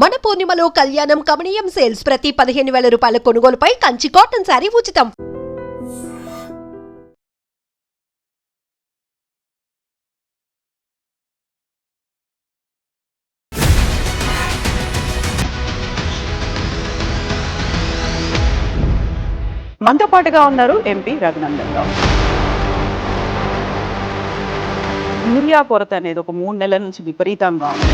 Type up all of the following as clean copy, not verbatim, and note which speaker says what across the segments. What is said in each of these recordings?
Speaker 1: మన పూర్ణిమలో కళ్యాణం కమనీయం సేల్స్ ప్రతి 15,000 రూపాయల కొనుగోలుపై కంచి కాటన్ శారీ ఉచితం.
Speaker 2: మనతో పాటుగా ఉన్నారు ఎంపీ రఘునందన్ రావు. యూరియా కొరత అనేది ఒక 3 నెలల నుంచి విపరీతంగా ఉంది.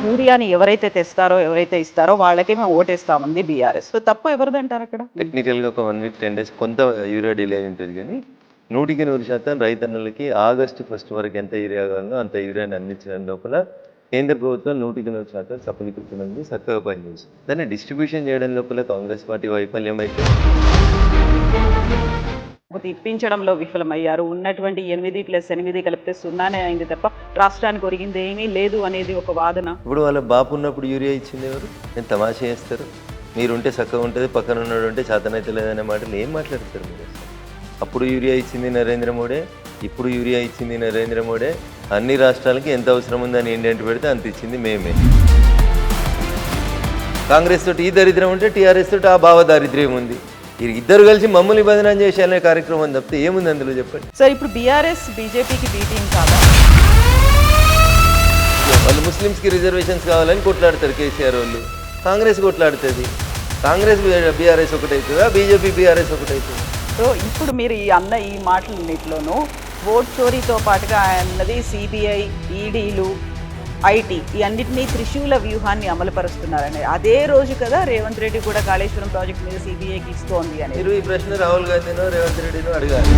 Speaker 2: యూరియాని ఎవరైతే తెస్తారో ఎవరైతే ఇస్తారో వాళ్ళకే మేము ఓటేస్తామంది బీఆర్ఎస్. సో తప్పు ఎవరిదంటారు అక్కడ?
Speaker 3: టెక్నికల్గా ఒక 1 వీక్ 10 డేస్ కొంత యూరియా డిలే ఉంటుంది, కానీ 100% రైతన్నలకి ఆగస్టు 1 వరకు ఎంత యూరియా కావాలో అంత యూరియాని అందించడం లోపల కేంద్ర ప్రభుత్వం 100% సఫలీకృతమైంది, చక్కగా పనిచేస్తుంది. దాన్ని డిస్ట్రిబ్యూషన్ చేయడం లోపల కాంగ్రెస్ పార్టీ వైఫల్యం అయితే
Speaker 2: ఇప్పించడంలో విఫలమయ్యారు. ఉన్నటువంటి 8+8 కలిపితే 0 అయింది తప్ప రాష్ట్రానికి ఒరిగింది ఏమీ లేదు అనేది ఒక వాదన.
Speaker 3: ఇప్పుడు వాళ్ళ బాపు ఉన్నప్పుడు యూరియా ఇచ్చింది ఎవరు? నేను తమాషా చేస్తారు. మీరుంటే చక్కగా ఉంటుంది, పక్కన ఉన్నాడు ఉంటే చేతనైతే లేదనే మాటలు ఏం మాట్లాడతారు మీరు? అప్పుడు యూరియా ఇచ్చింది నరేంద్ర మోడీ, ఇప్పుడు యూరియా ఇచ్చింది నరేంద్ర మోడీ. అన్ని రాష్ట్రాలకి ఎంత అవసరం ఉందని ఇండియన్ పెడితే అంత ఇచ్చింది మేమే. కాంగ్రెస్ తోటి ఈ దరిద్రం ఉంటే టీఆర్ఎస్ తోటి ఆ భావ దారిద్ర్యం ఉంది. ఇద్దరు కలిసి మమ్మల్ని బదనాం చేసేయాలనే కార్యక్రమం తప్పితే ఏముంది అందులో చెప్పండి.
Speaker 2: సార్ ఇప్పుడు బీఆర్ఎస్ బీజేపీకి బీటింగ్ కాదా?
Speaker 3: వాళ్ళు ముస్లిమ్స్కి రిజర్వేషన్స్ కావాలని కొట్లాడతారు కేసీఆర్ వాళ్ళు, కాంగ్రెస్ కొట్లాడుతుంది. కాంగ్రెస్ బీఆర్ఎస్ ఒకటవుతుందా, బీజేపీ బీఆర్ఎస్ ఒకటవుతుంది?
Speaker 2: సో ఇప్పుడు మీరు ఈ మాటలన్నింటిలోనూ ఓట్ చోరీతో పాటుగా అన్నది సిబిఐ, ఈడీలు, ఐటీ ఈ అన్నింటినీ త్రిశూల వ్యూహాన్ని అమలుపరుస్తున్నారని అదే రోజు కదా రేవంత్ రెడ్డి కూడా కాళేశ్వరం ప్రాజెక్ట్ మీద సిబిఐకి ఇస్తోంది అని.
Speaker 3: మీరు ఈ ప్రశ్న రాహుల్ గాంధీనో రేవంత్ రెడ్డినో అడగాలి.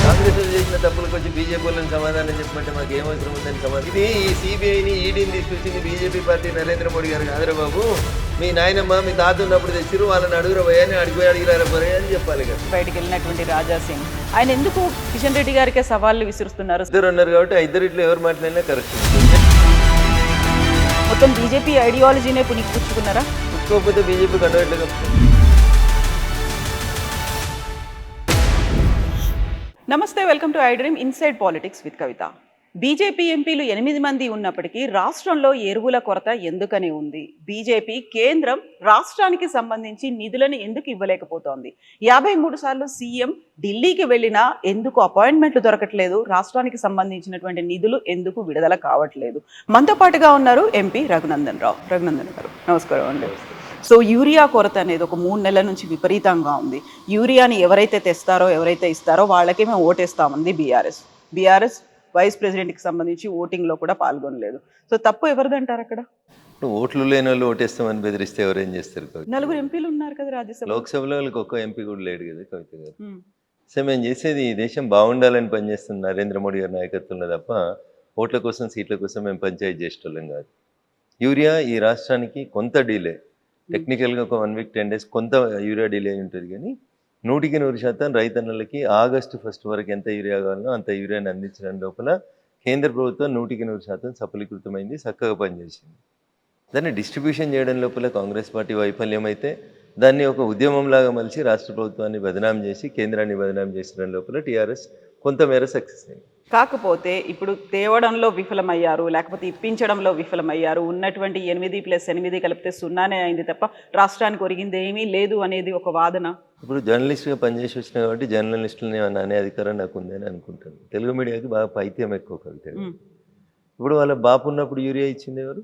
Speaker 3: కాంగ్రెస్ చేసిన తప్పులకు వచ్చి బీజేపీ వాళ్ళని సమాధానం చెప్పమంటే మాకు ఏమవసరం ఉందని సమాధానం. ఇది ఈ సిబిఐని ఈడీని తీసుకొచ్చింది బీజేపీ పార్టీ నరేంద్ర మోడీ గారు కాదురా బాబు. మీ నాయనమ్మ మీ తాత ఉన్నప్పుడు తెచ్చిరు, వాళ్ళని అడుగురా పోయాని అడిగిరారా పోయా అని చెప్పాలి కదా.
Speaker 2: బయటకు వెళ్ళినటువంటి రాజా సింగ్ ఆయన ఎందుకు కిషన్ రెడ్డి గారికే సవాళ్ళు విసురుస్తున్నారు?
Speaker 3: ఇద్దరు ఉన్నారు కాబట్టి ఇద్దరిట్లో ఎవరు మాట్లాడినా కరెక్ట్.
Speaker 2: మొత్తం బీజేపీ ఐడియాలజీనే పుచ్చుకున్నారా?
Speaker 3: పుచ్చుకోకపోతే బీజేపీ కండవట్లేదు.
Speaker 2: నమస్తే, welcome to I dream inside politics with Kavitha. BJP ఎంపీలు 8 మంది ఉన్నప్పటికీ రాష్ట్రంలో ఎరువుల కొరత ఎందుకని ఉంది? బీజేపీ కేంద్రం రాష్ట్రానికి సంబంధించి నిధులను ఎందుకు ఇవ్వలేకపోతోంది? 53 సార్లు సీఎం ఢిల్లీకి వెళ్ళినా ఎందుకు అపాయింట్మెంట్లు దొరకట్లేదు? రాష్ట్రానికి సంబంధించినటువంటి నిధులు ఎందుకు విడుదల కావట్లేదు? మనతో పాటుగా ఉన్నారు ఎంపీ రఘునందన్ రావు. రఘునందన్ గారు నమస్కారం అండి. సో యూరియా కొరత అనేది ఒక 3 నెలల నుంచి విపరీతంగా ఉంది. యూరియాని ఎవరైతే తెస్తారో ఎవరైతే ఇస్తారో వాళ్ళకే మేము ఓటేస్తామంది బీఆర్ఎస్ వైస్ ప్రెసిడెంట్కి సంబంధించి ఓటింగ్లో కూడా పాల్గొనలేదు. సో తప్పు ఎవరిదంటారు అక్కడ?
Speaker 3: ఓట్లు లేని వాళ్ళు ఓటేస్తామని బెదిరిస్తే ఎవరేం చేస్తారు?
Speaker 2: 4 ఎంపీలు ఉన్నారు కదా రాజ్యసభ.
Speaker 3: లోక్సభలో వాళ్ళకి ఒక్క ఎంపీ కూడా లేడు కదా కవిత గారు. సో మేము చేసేది ఈ దేశం బాగుండాలని పనిచేస్తున్న నరేంద్ర మోడీ గారి నాయకత్వంలో తప్ప ఓట్ల కోసం సీట్ల కోసం మేము పంచాయతీ చేసేటోళ్ళం కాదు. యూరియా ఈ రాష్ట్రానికి కొంత డిలే, టెక్నికల్గా ఒక 1 వీక్ 10 డేస్ కొంత యూరియా డిలే ఉంటుంది, కానీ 100% రైతన్నలకి ఆగస్టు 1 వరకు ఎంత యూరియా కావాలో అంత యూరియాని అందించడం లోపల కేంద్ర ప్రభుత్వం 100% సఫలీకృతమైంది, చక్కగా పనిచేసింది. దాన్ని డిస్ట్రిబ్యూషన్ చేయడం లోపల కాంగ్రెస్ పార్టీ వైఫల్యం అయితే దాన్ని ఒక ఉద్యమంలాగా మలిచి రాష్ట్ర ప్రభుత్వాన్ని బదనాం చేసి కేంద్రాన్ని బదనాం చేసడం లోపల టీఆర్ఎస్ కొంతమేర సక్సెస్ అయింది.
Speaker 2: కాకపోతే ఇప్పుడు తేవడంలో విఫలమయ్యారు, లేకపోతే ఇప్పించడంలో విఫలమయ్యారు. ఉన్నటువంటి 8+8 కలిపితే 0 అయింది తప్ప రాష్ట్రానికి ఒరిగింది ఏమీ లేదు అనేది ఒక వాదన.
Speaker 3: ఇప్పుడు జర్నలిస్ట్గా పనిచేసి వచ్చిన కాబట్టి జర్నలిస్టులని అనే అధికారం నాకు ఉందని అనుకుంటాను. తెలుగు మీడియాకి బాగా పైత్యం ఎక్కువ కవిత. ఇప్పుడు వాళ్ళ బాపు ఉన్నప్పుడు యూరియా ఇచ్చింది ఎవరు?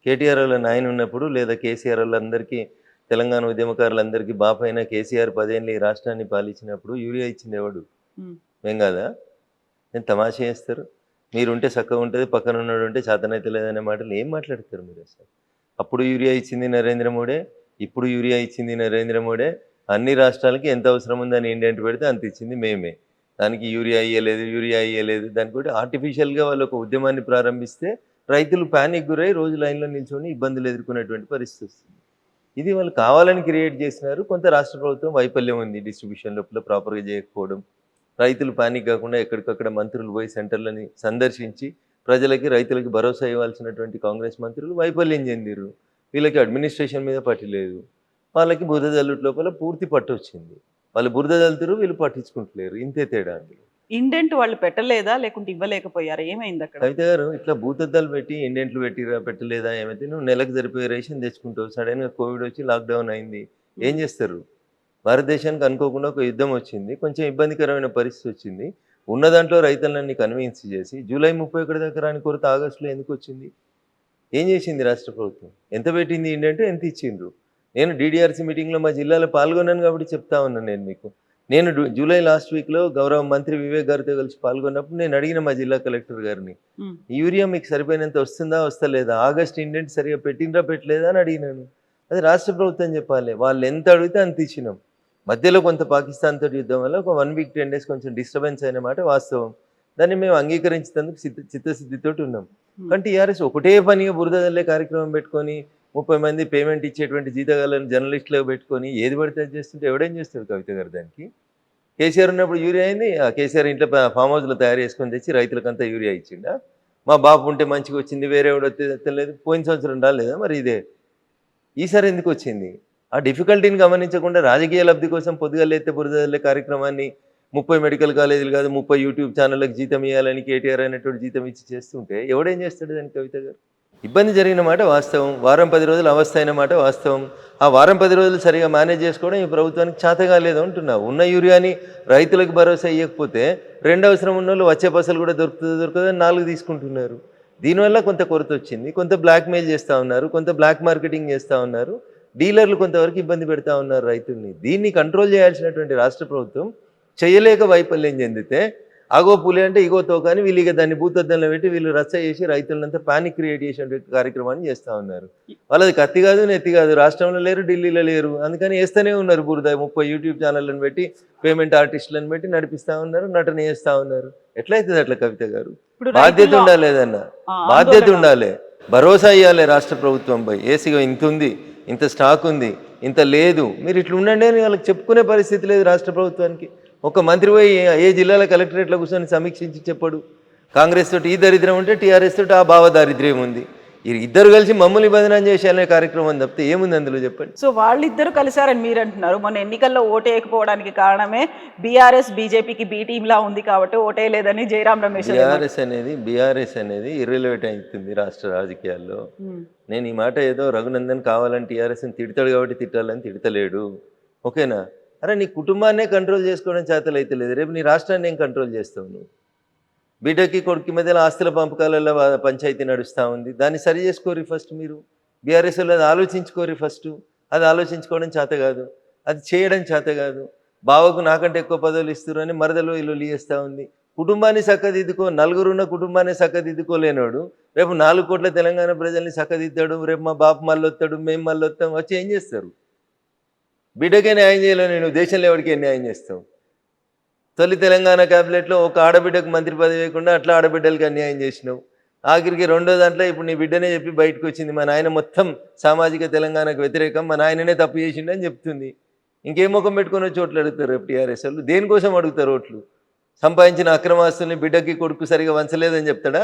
Speaker 3: కేటీఆర్ వాళ్ళ నాయన ఉన్నప్పుడు లేదా కేసీఆర్ వాళ్ళందరికీ, తెలంగాణ ఉద్యమకారులందరికీ బాపు అయినా కేసీఆర్ 10 ఏళ్ళు ఈ రాష్ట్రాన్ని పాలించినప్పుడు యూరియా ఇచ్చింది ఎవడు? ఏం కాదా? నేను తమాషా చేస్తారు. మీరుంటే చక్కగా ఉంటుంది, పక్కన ఉన్నాడు ఉంటే చేతనైతే లేదనే మాటలు ఏం మాట్లాడతారు మీరు అసలు? అప్పుడు యూరియా ఇచ్చింది నరేంద్ర మోడీ, ఇప్పుడు యూరియా ఇచ్చింది నరేంద్ర మోడీ. అన్ని రాష్ట్రాలకి ఎంత అవసరం ఉందని ఇండియన్ పెడితే అంత ఇచ్చింది మేమే. దానికి యూరియా ఇయ్యలేదు. దానికి కూడా ఆర్టిఫిషియల్గా వాళ్ళు ఒక ఉద్యమాన్ని ప్రారంభిస్తే రైతులు ప్యానిక్ గురై రోజు లైన్లో నిల్చొని ఇబ్బందులు ఎదుర్కొనేటువంటి పరిస్థితి వస్తుంది. ఇది వాళ్ళు కావాలని క్రియేట్ చేసినారు. కొంత రాష్ట్ర ప్రభుత్వం వైఫల్యం ఉంది, డిస్ట్రిబ్యూషన్ లోపల ప్రాపర్గా చేయకపోవడం. రైతులు పానిక్ కాకుండా ఎక్కడికక్కడ మంత్రులు పోయి సెంటర్లని సందర్శించి ప్రజలకి రైతులకి భరోసా ఇవ్వాల్సినటువంటి కాంగ్రెస్ మంత్రులు వైఫల్యం చెందిరు. వీళ్ళకి అడ్మినిస్ట్రేషన్ మీద పట్టు లేదు. వాళ్ళకి బురద జల్లుట్ లోపల పూర్తి పట్టు వచ్చింది. వాళ్ళు బురద జల్లుతారు, వీళ్ళు పట్టించుకుంటలేరు. ఇంతే తేడా అందులో.
Speaker 2: ఇండెంట్ వాళ్ళు పెట్టలేదా లేకుంటే ఇవ్వలేకపోయారా? ఏమైంది అక్కడ?
Speaker 3: కవిత గారు ఇట్లా భూతద్దాలు పెట్టి ఇండెంట్లు పెట్టిరా పెట్టలేదా ఏమైతే నువ్వు నెలకు సరిపోయే రేషన్ తెచ్చుకుంటావు, సడన్గా కోవిడ్ వచ్చి లాక్డౌన్ అయింది, ఏం చేస్తారు? భారతదేశానికి అనుకోకుండా ఒక యుద్ధం వచ్చింది, కొంచెం ఇబ్బందికరమైన పరిస్థితి వచ్చింది. ఉన్న దాంట్లో రైతులన్నీ కన్విన్స్ చేసి జూలై 31 దాకా రాని కొరత ఆగస్టులో ఎందుకు వచ్చింది? ఏం చేసింది రాష్ట్ర ప్రభుత్వం? ఎంత పెట్టింది ఏంటంటే ఎంత ఇచ్చిండ్రు? నేను డీడీఆర్సీ మీటింగ్లో మా జిల్లాలో పాల్గొన్నాను కాబట్టి చెప్తా ఉన్నాను. నేను మీకు జూలై లాస్ట్ వీక్లో గౌరవ మంత్రి వివేక్ గారితో కలిసి పాల్గొన్నప్పుడు నేను అడిగిన మా జిల్లా కలెక్టర్ గారిని, యూరియా మీకు సరిపోయినంత వస్తుందా వస్తలేదా, ఆగస్ట్ ఇండెంట్ సరిగా పెట్టిండ్రా పెట్టలేదా అని అడిగినాను. అది రాష్ట్ర ప్రభుత్వం చెప్పాలి. వాళ్ళు ఎంత అడిగితే అంత ఇచ్చినాం. మధ్యలో కొంత పాకిస్తాన్ తోటి యుద్ధం వల్ల ఒక 1 వీక్ 10 డేస్ కొంచెం డిస్టర్బెన్స్ అయిన మాట వాస్తవం. దాన్ని మేము అంగీకరించేందుకు చిత్తశుద్ధితోటి ఉన్నాం. కానీ టీఆర్ఎస్ ఒకటే పనిగా బురద జల్లే కార్యక్రమం పెట్టుకొని 30 మంది పేమెంట్ ఇచ్చేటువంటి జీతగాళ్ళని జర్నలిస్టులకు పెట్టుకొని ఏది పడితే అది చేస్తుంటే ఎవడేం చేస్తాడు కవిత గారు? దానికి కేసీఆర్ ఉన్నప్పుడు యూరియా అయింది, ఆ కేసీఆర్ ఇంట్లో ఫామ్ హౌస్లో తయారు చేసుకొని తెచ్చి రైతులకంతా యూరియా ఇచ్చిండా? మా బాబు ఉంటే మంచిగా వచ్చింది, వేరే ఎవడో తెలియదు, పోయిన సంవత్సరం రాలేదా మరి? ఇదే ఈసారి ఎందుకు వచ్చింది? ఆ డిఫికల్టీని గమనించకుండా రాజకీయ లబ్ధి కోసం పొద్దుగా లేతే బురద జల్లే కార్యక్రమాన్ని 30 మెడికల్ కాలేజీలు కాదు 30 యూట్యూబ్ ఛానళ్ళకి జీతం ఇవ్వాలని కేటీఆర్ అనేటువంటి జీతం ఇచ్చి చేస్తుంటే ఎవడేం చేస్తాడు దానికి కవిత గారు? ఇబ్బంది జరిగిన మాట వాస్తవం, వారం 10 రోజులు అవస్థ అయిన మాట వాస్తవం. ఆ వారం 10 రోజులు సరిగా మేనేజ్ చేసుకోవడం ఈ ప్రభుత్వానికి చేతగా లేదు అంటున్నా. ఉన్న యూరియాని రైతులకు భరోసా ఇవ్వకపోతే రెండు అవసరం ఉన్న వాళ్ళు వచ్చే పసలు కూడా దొరకదని 4 తీసుకుంటున్నారు. దీనివల్ల కొంత కొరత వచ్చింది, కొంత బ్లాక్మెయిల్ చేస్తూ ఉన్నారు, కొంత బ్లాక్ మార్కెటింగ్ చేస్తూ ఉన్నారు, డీలర్లు కొంతవరకు ఇబ్బంది పెడతా ఉన్నారు రైతుల్ని. దీన్ని కంట్రోల్ చేయాల్సినటువంటి రాష్ట్ర ప్రభుత్వం చేయలేక వైఫల్యం చెందితే ఆగో పులి అంటే ఇగో తోకని వీళ్ళు ఇక దాన్ని భూతద్దంలో పెట్టి వీళ్ళు రచ్చ చేసి రైతులంతా పానిక్ క్రియేట్ చేసే కార్యక్రమాన్ని చేస్తూ ఉన్నారు. వాళ్ళది కత్తి కాదు నెత్తి కాదు, రాష్ట్రంలో లేరు ఢిల్లీలో లేరు, అందుకని వేస్తూనే ఉన్నారు బురద. 30 యూట్యూబ్ ఛానళ్ళని పెట్టి పేమెంట్ ఆర్టిస్టులను పెట్టి నడిపిస్తూ ఉన్నారు, నటన చేస్తూ ఉన్నారు. ఎట్లయితుంది అట్లా కవిత గారు? బాధ్యత ఉండాలి, ఏదన్నా బాధ్యత ఉండాలి, భరోసా ఇవ్వాలి రాష్ట్ర ప్రభుత్వంపై. ఏసీగా ఇంత ఉంది, ఇంత స్టాక్ ఉంది, ఇంత లేదు, మీరు ఇట్లా ఉండండి అని వాళ్ళకి చెప్పుకునే పరిస్థితి లేదు రాష్ట్ర ప్రభుత్వానికి. ఒక మంత్రి పోయి ఏ జిల్లాల కలెక్టరేట్లో కూర్చొని సమీక్షించి చెప్పడు. కాంగ్రెస్ తోటి ఈ దరిద్రం ఉంటే టీఆర్ఎస్ తోటి ఆ భావ దారిద్ర్యం ఉంది. ఇద్దరు కలిసి మమ్మల్ని బదనాం చేసేయాలనే కార్యక్రమం తప్పితే ఏముంది అందులో చెప్పండి?
Speaker 2: సో వాళ్ళిద్దరు కలిసారని మీరు అంటున్నారు. మొన్న ఎన్నికల్లో ఓటేయకపోవడానికి కారణమే బీఆర్ఎస్ బీజేపీకి బీ టీంలా ఉంది కాబట్టి ఓటేయలేదని జయరాం రమేష్.
Speaker 3: బీఆర్ఎస్ అనేది ఇర్రిలెవెంట్ అవుతుంది రాష్ట్ర రాజకీయాల్లో. నేను ఈ మాట ఏదో రఘునందన్ కావాలని టీఆర్ఎస్ని తిడతాడు కాబట్టి తిట్టాలని తిడతలేడు, ఓకేనా? అరే నీ కుటుంబాన్నే కంట్రోల్ చేసుకోవడం చేతలైతే లేదు, రేపు నీ రాష్ట్రాన్ని ఏం కంట్రోల్ చేస్తావు నువ్వు? బిడ్డకి కొడుకు మధ్యలో ఆస్తుల పంపకాలలో పంచాయతీ నడుస్తూ ఉంది, దాన్ని సరి చేసుకోరి ఫస్ట్. మీరు బీఆర్ఎస్ వాళ్ళు అది ఆలోచించుకోరి ఫస్ట్. అది ఆలోచించుకోవడం చేత కాదు, అది చేయడం చేత కాదు. బావకు నాకంటే ఎక్కువ పదవులు ఇస్తారు అని మరదలు ఇల్లు చేస్తూ ఉంది. కుటుంబాన్ని చక్కదిద్దుకో, నలుగురున్న కుటుంబాన్ని చక్కదిద్దుకోలేనోడు రేపు 4 కోట్ల తెలంగాణ ప్రజల్ని చక్కదిద్దాడు, రేపు మా బాపు మళ్ళీ వస్తాడు, మేము మళ్ళీ వస్తాం, వచ్చి ఏం చేస్తారు? బిడ్డకే న్యాయం చేయలేవు, నువ్వు దేశంలో ఎవరికే న్యాయం చేస్తావు? తొలి తెలంగాణ క్యాబినెట్లో ఒక ఆడబిడ్డకు మంత్రి పదవి వేయకుండా అట్లా ఆడబిడ్డలకి అన్యాయం చేసినావు. ఆఖరికి రెండో దాంట్లో ఇప్పుడు నీ బిడ్డనే చెప్పి బయటకు వచ్చింది, మా నాయన మొత్తం సామాజిక తెలంగాణకు వ్యతిరేకం, మా నాయననే తప్పు చేసిండు అని చెప్తుంది. ఇంకేం ముఖం పెట్టుకుని వచ్చి ఓట్లు అడుగుతారు రేపు టీఆర్ఎస్ వాళ్ళు? దేనికోసం అడుగుతారు ఓట్లు? సంపాదించిన అక్రమాస్తుల్ని బిడ్డకి కొడుకు సరిగా వంచలేదని చెప్తాడా?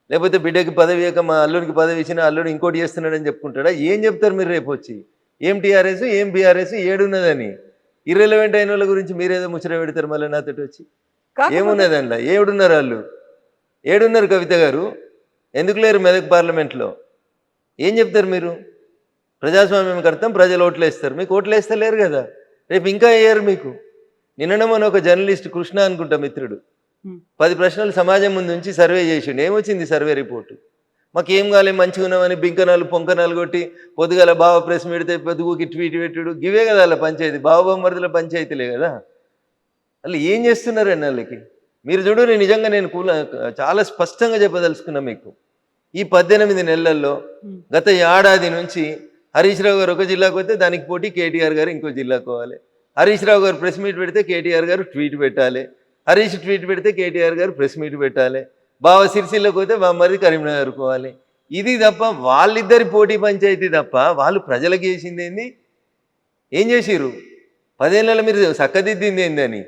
Speaker 3: లేకపోతే బిడ్డకి పదవి ఇవ్వక మా అల్లుడికి పదవి ఇచ్చినా అల్లుడు ఇంకోటి చేస్తున్నాడని చెప్పుకుంటాడా? ఏం చెప్తారు మీరు రేపు వచ్చి? ఏం టీఆర్ఎస్ ఏం బీఆర్ఎస్ ఏడున్నదని ఇర్రెలవెంట్ అయిన వాళ్ళ గురించి మీరేదో ముచ్చట పెడతారు మళ్ళీ నాతోటి వచ్చి. ఏమున్నది అందులో? ఏడున్నారు వాళ్ళు? ఏడున్నారు కవిత గారు? ఎందుకు లేరు మెదక్ పార్లమెంట్లో? ఏం చెప్తారు మీరు? ప్రజాస్వామ్యం కడతాం, ప్రజలు ఓట్లు వేస్తారు, మీకు ఓట్లు వేస్తే లేరు కదా, రేపు ఇంకా వేయరు మీకు. నిన్నమని ఒక జర్నలిస్ట్ కృష్ణ అనుకుంటా మిత్రుడు 10 ప్రశ్నలు సమాజం ముందు నుంచి సర్వే చేసిండు. ఏమొచ్చింది సర్వే రిపోర్టు? మాకేం కాలే, మంచిగా ఉన్నామని బింకనాలు పొంకనాలు కొట్టి పొద్దుగాల బావ ప్రెస్ పెడితే పొద్దుగుకి ట్వీట్ పెట్టుడు, గివే కదా వాళ్ళ పంచాయతీ, బావబొమ్మరుదుల పంచాయతీలే కదా. అలా ఏం చేస్తున్నారండి వాళ్ళకి? మీరు చూడు, నిజంగా నేను చాలా స్పష్టంగా చెప్పదలుచుకున్నా మీకు. ఈ 18 నెలల్లో గత ఏడాది నుంచి హరీష్ రావు గారు ఒక జిల్లాకు వస్తే దానికి పోటీ కేటీఆర్ గారు ఇంకో జిల్లాకు పోవాలి. హరీష్ రావు గారు ప్రెస్ మీట్ పెడితే కేటీఆర్ గారు ట్వీట్ పెట్టాలి, హరీష్ ట్వీట్ పెడితే కేటీఆర్ గారు ప్రెస్ మీట్ పెట్టాలి, బావ సిరిసిల్లకు పోతే మరి కరీంనగర్ పోవాలి. ఇది తప్ప వాళ్ళిద్దరి పోటీ పంచాయతీ తప్ప వాళ్ళు ప్రజలకు చేసింది ఏంది? ఏం చేసిర్రు? 10 ఏళ్ళలో మీరు చక్కదిద్దింది ఏందని?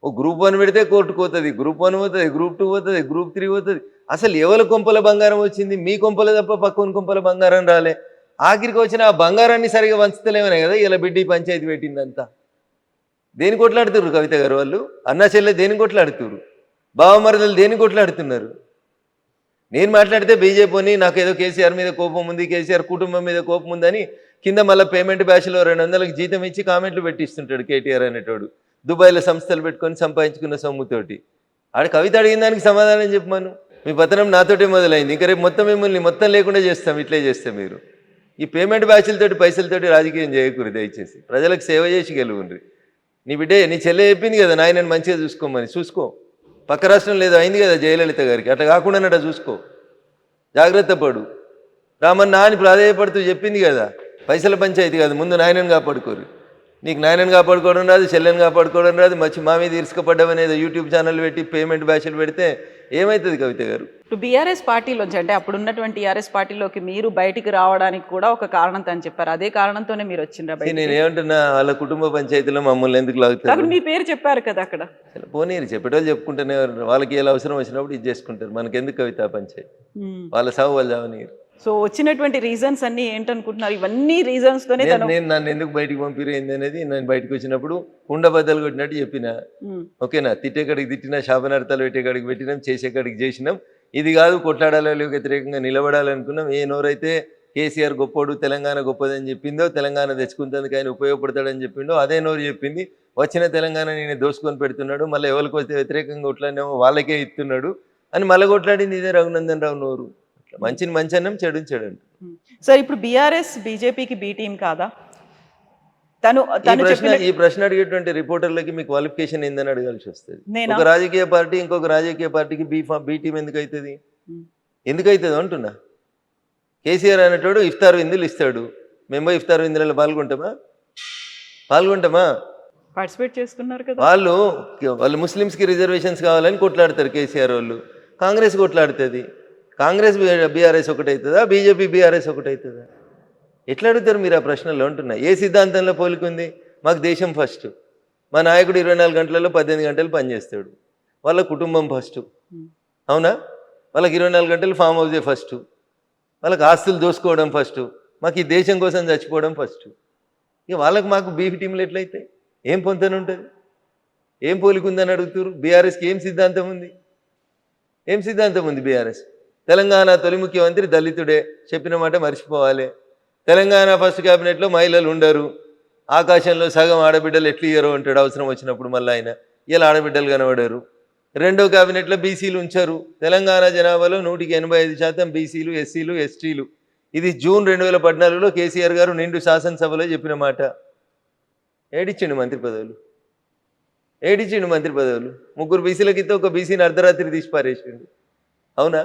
Speaker 3: ఓ గ్రూప్ 1 పెడితే కోర్టుకు పోతుంది, గ్రూప్ 1 పోతుంది, గ్రూప్ 2 పోతుంది, గ్రూప్ 3 పోతుంది. అసలు ఎవరి కొంపల బంగారం వచ్చింది? మీ కొంపల తప్ప పక్కన కొంపల బంగారం రాలే. ఆఖరికి వచ్చిన ఆ బంగారాన్ని సరిగా వంచుతలేమనే కదా ఇలా బిడ్డి పంచాయతీ పెట్టిందంతా. దేని కొట్లాడుతున్నారు కవిత గారు వాళ్ళు? అన్నా చెల్లె దేని కొట్లాడుతున్నారు? బావమరదలు దేని కొట్లాడుతున్నారు? నేను మాట్లాడితే బీజేపీని నాకు ఏదో కేసీఆర్ మీద కోపం ఉంది, కేసీఆర్ కుటుంబం మీద కోపం ఉందని కింద మళ్ళీ పేమెంట్ బ్యాచ్లో 200లకు జీతం ఇచ్చి కామెంట్లు పెట్టిస్తుంటాడు కేటీఆర్ అనేటోడు. దుబాయ్లో సంస్థలు పెట్టుకొని సంపాదించుకున్న సొమ్ముతోటి. ఆడ కవిత అడిగిన దానికి సమాధానం చెప్పమను. మీ పతనం నాతోటే మొదలైంది, ఇంకా రేపు మొత్తం మిమ్మల్ని మొత్తం లేకుండా చేస్తాం. ఇట్లే చేస్తే మీరు ఈ పేమెంట్ బ్యాచ్లతోటి పైసలతోటి రాజకీయం చేయకూడదు దయచేసి. ప్రజలకు సేవ చేసి గెలువుండ్రి. నీ బిడ్డే నీ చెల్లె చెప్పింది కదా నాయనని మంచిగా చూసుకోమని, చూసుకో. పక్క రాష్ట్రం లేదో అయింది కదా జయలలిత గారికి, అట్లా కాకుండా చూసుకో, జాగ్రత్త పడు. రామన్న అని ప్రాధేయపడుతూ చెప్పింది కదా, పైసల పంచాయతీ కాదు, ముందు నాయనని కాపాడుకోరు. నీకు నాయనని కాపాడుకోవడం రాదు, చెల్లెని కాపాడుకోవడం రాదు, మచ్చి మా మీద ఇరుసుకపడ్డమనేది యూట్యూబ్ ఛానల్ పెట్టి పేమెంట్ బ్యాచ్లు పెడితే ఏమవుతుంది కవిత గారు?
Speaker 2: ఇప్పుడు బీఆర్ఎస్ పార్టీలోంచి అంటే అప్పుడు ఉన్నటువంటి టీఆర్ఎస్ పార్టీలోకి మీరు బయటికి రావడానికి కూడా ఒక కారణం అని చెప్పారు. అదే కారణంతోనే మీరు వచ్చిండ్రా?
Speaker 3: నేను ఏమంటున్నా, వాళ్ళ కుటుంబ పంచాయతీలో మమ్మల్ని ఎందుకు లాగుతారు?
Speaker 2: మీ పేరు చెప్పారు కదా అక్కడ.
Speaker 3: పోనీరు, చెప్పేటోళ్ళు చెప్పుకుంటేనే వాళ్ళకి ఎలా అవసరం వచ్చినప్పుడు ఇది చేసుకుంటారు. మనకెందుకు కవిత పంచాయతీ? వాళ్ళ సాగు వాళ్ళు చావనీరు.
Speaker 2: సో వచ్చినటువంటి రీజన్స్ అన్ని ఏంటనుకుంటున్నారు? ఇవన్నీ రీజన్స్ తోనే
Speaker 3: నేను నన్ను ఎందుకు బయటికి పంపిరేంది అనేది నేను బయటకు వచ్చినప్పుడు కుండ బద్దలు కొట్టినట్టు చెప్పిన. ఓకేనా? తిట్టేకాడికి తిట్టినా, శాపనార్థాలు పెట్టేకాడికి పెట్టినాం, చేసేకాడికి చేసినాం. ఇది కాదు కొట్లాడాలి వ్యతిరేకంగా నిలబడాలనుకున్నాం. ఏ నోరైతే కేసీఆర్ గొప్పోడు, తెలంగాణ గొప్పదని చెప్పిందో, తెలంగాణ తెచ్చుకుంటానికి ఆయన ఉపయోగపడతాడని చెప్పిండో అదే నోరు చెప్పింది. వచ్చిన తెలంగాణ నేను దోసుకొని పెడుతున్నాడు, మళ్ళీ ఎవరికి వస్తే వ్యతిరేకంగా కొట్లాడినేమో వాళ్ళకే ఇస్తున్నాడు అని మళ్ళీ కొట్లాడింది ఇదే రఘునందన్ రావు నోరు. మంచిని మంచి అన్నం, చెడు చెడు అంట.
Speaker 2: సార్ ఇప్పుడు బీఆర్ఎస్ బీజేపీకి బి టీం కాదా?
Speaker 3: ఈ ప్రశ్న అడిగేటువంటి రిపోర్టర్లకి మీ క్వాలిఫికేషన్ ఏందని అడగాల్సి వస్తుంది. ఒక రాజకీయ పార్టీ ఇంకొక రాజకీయ పార్టీకి బి టీం ఎందుకు అవుతుంది? ఎందుకు అవుతుంది అంటున్నా. కేసీఆర్ అనేటోడు ఇఫ్తార్ విందులు ఇస్తాడు, మేము ఇఫ్తార్ విందులలో పాల్గొంటామా?
Speaker 2: పార్టిసిపేట్ చేస్తున్నారు కదా.
Speaker 3: వాళ్ళు ముస్లిమ్స్కి రిజర్వేషన్స్ కావాలని కొట్లాడతారు కేసీఆర్ వాళ్ళు. కాంగ్రెస్ కొట్లాడుతుంది. కాంగ్రెస్ బీఆర్ఎస్ ఒకటవుతుందా? బీజేపీ బీఆర్ఎస్ ఒకటవుతుందా? ఎట్లా అడుగుతారు మీరు ఆ ప్రశ్నలో అంటున్నా. ఏ సిద్ధాంతంలో పోలికుంది? మాకు దేశం ఫస్ట్, మా నాయకుడు 24 గంటలలో 18 గంటలు పనిచేస్తాడు, వాళ్ళ కుటుంబం ఫస్ట్. అవునా? వాళ్ళకి 24 గంటలు ఫామ్ హౌసే ఫస్ట్, వాళ్ళకి ఆస్తులు దోసుకోవడం ఫస్ట్, మాకు ఈ దేశం కోసం చచ్చిపోవడం ఫస్ట్. ఇక వాళ్ళకి మాకు బీఫ్ టీంలు ఎట్లయితే ఏం పొంతన ఉంటుంది? ఏం పోలికుందని అడుగుతారు. బీఆర్ఎస్కి ఏం సిద్ధాంతం ఉంది? బీఆర్ఎస్ తెలంగాణ తొలి ముఖ్యమంత్రి దళితుడే, చెప్పిన మాట మర్చిపోవాలి. తెలంగాణ ఫస్ట్ క్యాబినెట్లో మహిళలు ఉండరు, ఆకాశంలో సగం ఆడబిడ్డలు ఎట్లు ఇయ్యరో అంటాడు అవసరం వచ్చినప్పుడు. మళ్ళీ ఆయన ఇలా ఆడబిడ్డలు కనబడారు. రెండో క్యాబినెట్లో బీసీలు ఉంచారు. తెలంగాణ జనాభాలో 185% బీసీలు, ఎస్సీలు, ఎస్టీలు. ఇది జూన్ 2014లో కేసీఆర్ గారు నిండు శాసనసభలో చెప్పిన మాట. ఏడిచ్చిండు మంత్రి పదవులు. 3 బీసీలకి ఇస్తే ఒక బీసీని అర్ధరాత్రి తీసి పారేసిండు. అవునా?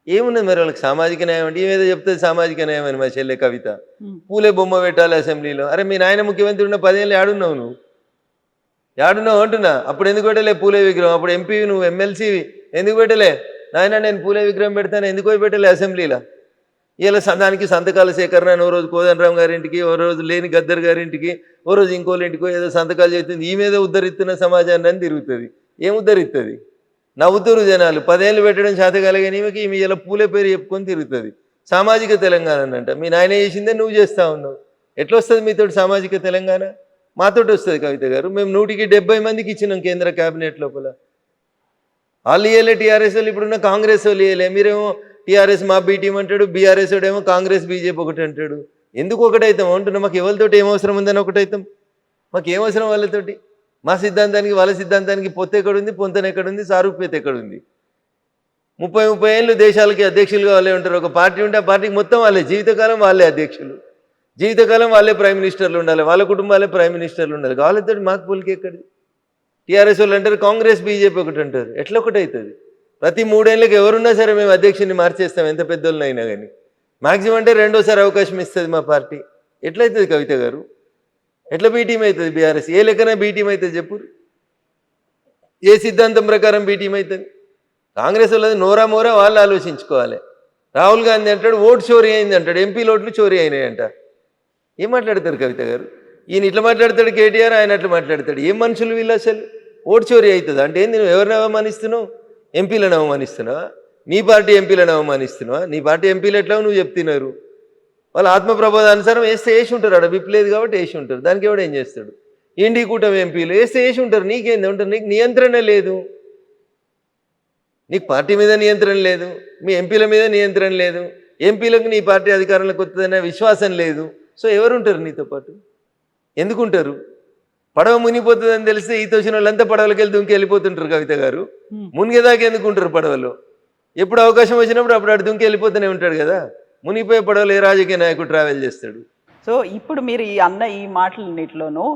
Speaker 3: ఏమున్నది మరి వాళ్ళకి సామాజిక న్యాయం అంటే? ఏమేదో చెప్తుంది సామాజిక న్యాయం అని మా చెల్లె కవిత. పూలే బొమ్మ పెట్టాలి అసెంబ్లీలో. అరే మీ నాయన ముఖ్యమంత్రి ఉన్న 10 ఏళ్ళు ఏడున్నావు నువ్వు? అంటున్నా. అప్పుడు ఎందుకు పెట్టలే పూలే విగ్రహం? అప్పుడు ఎంపీ నువ్వు, ఎమ్మెల్సీ ఎందుకు పెట్టలే? నాయన నేను పూలే విగ్రహం పెడతాను ఎందుకు పెట్టలే అసెంబ్లీలో? ఇలా దానికి సంతకాల సేకరణ అని ఓ రోజు కోదండరామ్ గారింటికి, ఓ రోజు లేని గద్దర్ గారింటికి, ఓ రోజు ఇంకోళ్ళ ఇంటికో ఏదో సంతకాలు చేస్తుంది. ఈ మీద ఉద్ధరిస్తున్న సమాజాన్ని అని తిరుగుతుంది. ఏం ఉద్ధరిస్తుంది? నవ్వుతురు జనాలు. 10 ఏళ్ళు పెట్టడం శాతకాలగాని ఈమె ఇలా పూలే పేరు చెప్పుకొని తిరుగుతుంది. సామాజిక తెలంగాణ అంట. మీ నాయన చేసిందే నువ్వు చేస్తూ ఉన్నావు. ఎట్లా వస్తుంది మీతోటి సామాజిక తెలంగాణ? మాతోటి వస్తుంది కవిత గారు. మేము 170 మందికి ఇచ్చినాం కేంద్ర క్యాబినెట్ లోపల. వాళ్ళు ఇయ్యలే, టీఆర్ఎస్ వాళ్ళు ఇప్పుడున్న కాంగ్రెస్ వాళ్ళు ఇయ్యలే. మీరేమో టీఆర్ఎస్ మా బీ టీం అంటాడు, బీఆర్ఎస్ ఏమో కాంగ్రెస్ బీజేపీ ఒకటి అంటాడు. ఎందుకు ఒకటైతాం అంటున్నా? మాకు ఎవరితోటి ఏమవసరం ఉందని ఒకటైతాం? మాకు ఏమవసరం వాళ్ళతోటి? మా సిద్ధాంతానికి వాళ్ళ సిద్ధాంతానికి పొత్తు ఎక్కడుంది, పొంతన ఎక్కడుంది, సారూప్యత ఎక్కడుంది? 30 ఏళ్ళు దేశాలకి అధ్యక్షులుగా వాళ్ళే ఉంటారు. ఒక పార్టీ ఉంటే ఆ పార్టీకి మొత్తం వాళ్ళే, జీవితకాలం వాళ్ళే అధ్యక్షులు, జీవితకాలం వాళ్ళే ప్రైమ్ మినిస్టర్లు ఉండాలి, వాళ్ళ కుటుంబాలే ప్రైమ్ మినిస్టర్లు ఉండాలి. వాళ్ళతో మాకు పోలికి ఎక్కడిది? టీఆర్ఎస్ వాళ్ళు అంటారు కాంగ్రెస్ బీజేపీ ఒకటి అంటారు. ఎట్లా ఒకటి అవుతుంది? ప్రతి 3 ఏళ్ళకి ఎవరున్నా సరే మేము అధ్యక్షుడిని మార్చేస్తాం, ఎంత పెద్దోళ్ళని అయినా కానీ. మ్యాక్సిమం అంటే 2వ సారి అవకాశం ఇస్తుంది మా పార్టీ. ఎట్లయితుంది కవిత గారు? ఎట్లా బీటీం అవుతుంది బీఆర్ఎస్? ఏ లెక్కన బీటీం అవుతుంది చెప్పు? ఏ సిద్ధాంతం ప్రకారం బీటీం అవుతుంది? కాంగ్రెస్ వాళ్ళది నోరా మోరా వాళ్ళు ఆలోచించుకోవాలి. రాహుల్ గాంధీ అంటాడు ఓటు చోరీ అయింది అంటాడు, ఎంపీ ఓట్లు చోరీ అయినాయి అంట. ఏం మాట్లాడతారు కవిత గారు? ఈయన ఇట్లా మాట్లాడతాడు కేటీఆర్, ఆయన అట్లా మాట్లాడతాడు. ఏం మనుషులు వీళ్ళు అసలు? ఓటు చోరీ అవుతుంది అంటే ఏంది? నువ్వు ఎవరిని అవమానిస్తున్నావు? ఎంపీలను అవమానిస్తున్నావా? నీ పార్టీ ఎంపీలను అవమానిస్తున్నావా? నీ పార్టీ ఎంపీలు ఎట్లా నువ్వు చెప్తున్నారు? వాళ్ళు ఆత్మప్రబోధానుసారం వేస్తే వేసి ఉంటారు, ఆడ విప్పలేదు కాబట్టి వేసి ఉంటారు. దానికి ఎవడు ఏం చేస్తాడు? ఇండి కూటమి ఎంపీలు వేసి ఉంటారు. నీకేంది ఉంటారు? నీకు నియంత్రణ లేదు, నీకు పార్టీ మీద నియంత్రణ లేదు, మీ ఎంపీల మీద నియంత్రణ లేదు, ఎంపీలకు నీ పార్టీ అధికారంలోకి వస్తుందనే విశ్వాసం లేదు. సో ఎవరుంటారు నీతో పాటు? ఎందుకుంటారు? పడవ మునిగిపోతుందని తెలిస్తే ఈత వచ్చిన వాళ్ళంతా పడవలకి వెళ్ళి దుంకి వెళ్ళిపోతుంటారు. కవిత గారు మునిగేదాకా ఎందుకుంటారు పడవలో? ఎప్పుడు అవకాశం వచ్చినప్పుడు అప్పుడు అటు దుంకి వెళ్ళిపోతూనే ఉంటాడు కదా. మునిగిపోయే పడవలు ఏ రాజకీయ నాయకుడు ట్రావెల్ చేస్తాడు?
Speaker 2: సో ఇప్పుడు మీరు ఈ మాటలన్నిటిలోనూ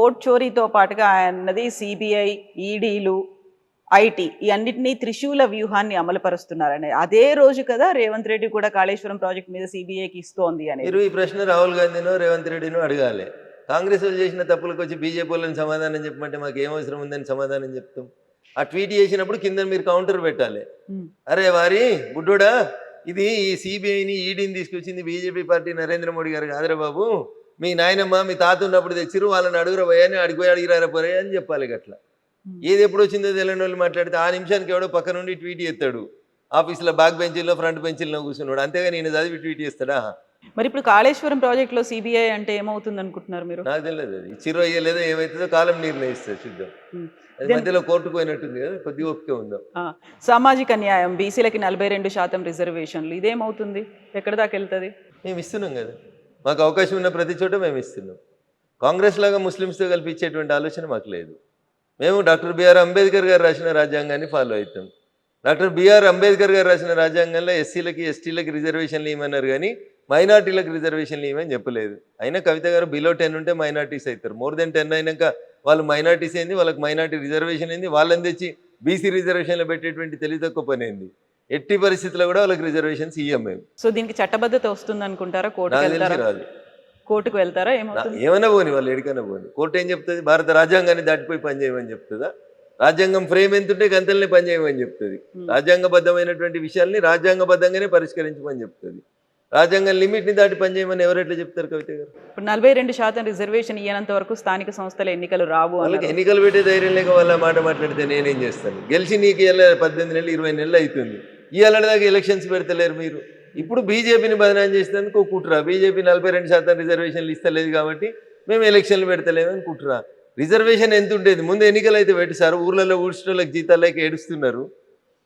Speaker 2: ఓట్ చోరీతో పాటుగా అన్నది సిబిఐ, ఈడీలు, ఐటీ ఈ అన్నిటినీ త్రిశూల వ్యూహాన్ని అమలుపరుస్తున్నారని అదే రోజు కదా రేవంత్ రెడ్డి కూడా కాళేశ్వరం ప్రాజెక్ట్ మీద సిబిఐకి ఇస్తోంది అని.
Speaker 3: మీరు ఈ ప్రశ్న రాహుల్ గాంధీనో రేవంత్ రెడ్డినో అడగాలి. కాంగ్రెస్ వాళ్ళు చేసిన తప్పులకు వచ్చి బీజేపీ వాళ్ళని సమాధానం చెప్పమంటే మాకు ఏం అవసరం ఉందని సమాధానం చెప్తాం. ఆ ట్వీట్ చేసినప్పుడు కింద మీరు కౌంటర్ పెట్టాలి. అరే వారి బుడ్డోడా, ఇది ఈ సిబిఐని ఈడీని తీసుకొచ్చింది బీజేపీ పార్టీ నరేంద్ర మోడీ గారు కాదురా బాబు, మీ నాయనమ్మ మీ తాత ఉన్నప్పుడు తెచ్చిరు, వాళ్ళని అడుగురా పోయాని అడిగిపోయి అడిగిరారా పోయా అని చెప్పాలి. గట్లా ఏది ఎప్పుడు వచ్చిందో తెలియని వాళ్ళు మాట్లాడితే ఆ నిమిషానికి ఎవడో పక్క నుండి ట్వీట్ చేస్తాడు. ఆఫీసులో బ్యాక్ బెంచీల్లో ఫ్రంట్ బెంచీల్లో కూర్చున్నాడు, అంతేగా నేను చదివి ట్వీట్ చేస్తాడా?
Speaker 2: మరి ఇప్పుడు కాళేశ్వరం ప్రాజెక్టులో సిబిఐ అంటే ఏమవుతుంది అనుకుంటున్నారు మీరు?
Speaker 3: నాకు తెలియదు, అది ఇచ్చిరో అయ్యలేదో ఏమవుతుందో కాలం నిర్ణయిస్తుంది, చూద్దాం. అది మధ్యలో కోర్టుకు పోయినట్టుంది కదా, కొద్దిగా ఓపిక ఉందా.
Speaker 2: సామాజిక న్యాయం, బీసీలకి 42% రిజర్వేషన్లు, ఇదేమవుతుంది? ఎక్కడి దాకా వెళ్తుంది?
Speaker 3: మేము ఇస్తున్నాం కదా, మాకు అవకాశం ఉన్న ప్రతి చోట మేము ఇస్తున్నాం. కాంగ్రెస్ లాగా ముస్లిమ్స్తో కలిపి ఇచ్చేటువంటి ఆలోచన మాకు లేదు. మేము డాక్టర్ బిఆర్ అంబేద్కర్ గారు రాసిన రాజ్యాంగాన్ని ఫాలో అవుతాం. డాక్టర్ బిఆర్ అంబేద్కర్ గారు రాసిన రాజ్యాంగంలో ఎస్సీలకి ఎస్టీలకి రిజర్వేషన్లు ఇవ్వమన్నారు, కానీ మైనార్టీలకు రిజర్వేషన్లు ఇవ్వమని చెప్పలేదు. అయినా కవిత గారు బిలో 10 ఉంటే మైనార్టీస్ అవుతారు, మోర్ దెన్ 10 అయినాక వాళ్ళు మైనార్టీస్ అయింది, వాళ్ళకి మైనార్టీ రిజర్వేషన్ అయింది, వాళ్ళని తెచ్చి బీసీ రిజర్వేషన్లో పెట్టేటువంటి తెలివి తక్కువ పని అయింది. ఎట్టి పరిస్థితుల్లో కూడా వాళ్ళకి రిజర్వేషన్స్ ఇవ్వం మేము.
Speaker 2: సో దీనికి చట్టబద్ధత వస్తుంది అనుకుంటారా?
Speaker 3: రాదు.
Speaker 2: కోర్టుకు వెళ్తారా?
Speaker 3: ఏమైనా పోని, వాళ్ళు ఎడికైనా పోని, కోర్టు ఏం చెప్తుంది? భారత రాజ్యాంగాన్ని దాటిపోయి పనిచేయమని చెప్తుందా? రాజ్యాంగం ఫ్రేమ్ ఎంతుంటే గంతలనే పనిచేయమని చెప్తుంది. రాజ్యాంగబద్ధమైనటువంటి విషయాల్ని రాజ్యాంగబద్ధంగానే పరిష్కరించమని చెప్తుంది. రాజ్యాంగం లిమిట్ని దాటి పనిచేయమని ఎవరెట్లా చెప్తారు కవిత గారు?
Speaker 2: ఇప్పుడు 42% రిజర్వేషన్ ఇయ్యనంత వరకు స్థానిక సంస్థల ఎన్నికలు రావు.
Speaker 3: వాళ్ళకి ఎన్నికలు పెట్టే ధైర్యం లేక వాళ్ళ మాట మాట్లాడితే నేనేం చేస్తాను? గెలిచి నీకు ఇలా 18 నెలలు 20 నెలలు అవుతుంది, ఇవాళ దాకా ఎలక్షన్స్ పెడతలేరు మీరు. ఇప్పుడు బీజేపీని బదనాం చేసినందుకు కుట్రా, బీజేపీ 42% రిజర్వేషన్లు ఇస్తలేదు కాబట్టి మేము ఎలక్షన్లు పెడతలేమని కుట్రా. రిజర్వేషన్ ఎంత ఉండేది? ముందు ఎన్నికలు అయితే పెట్టి సార్, ఊర్లలో ఊడ్చడానికి జీతాలు లేక ఏడుస్తున్నారు,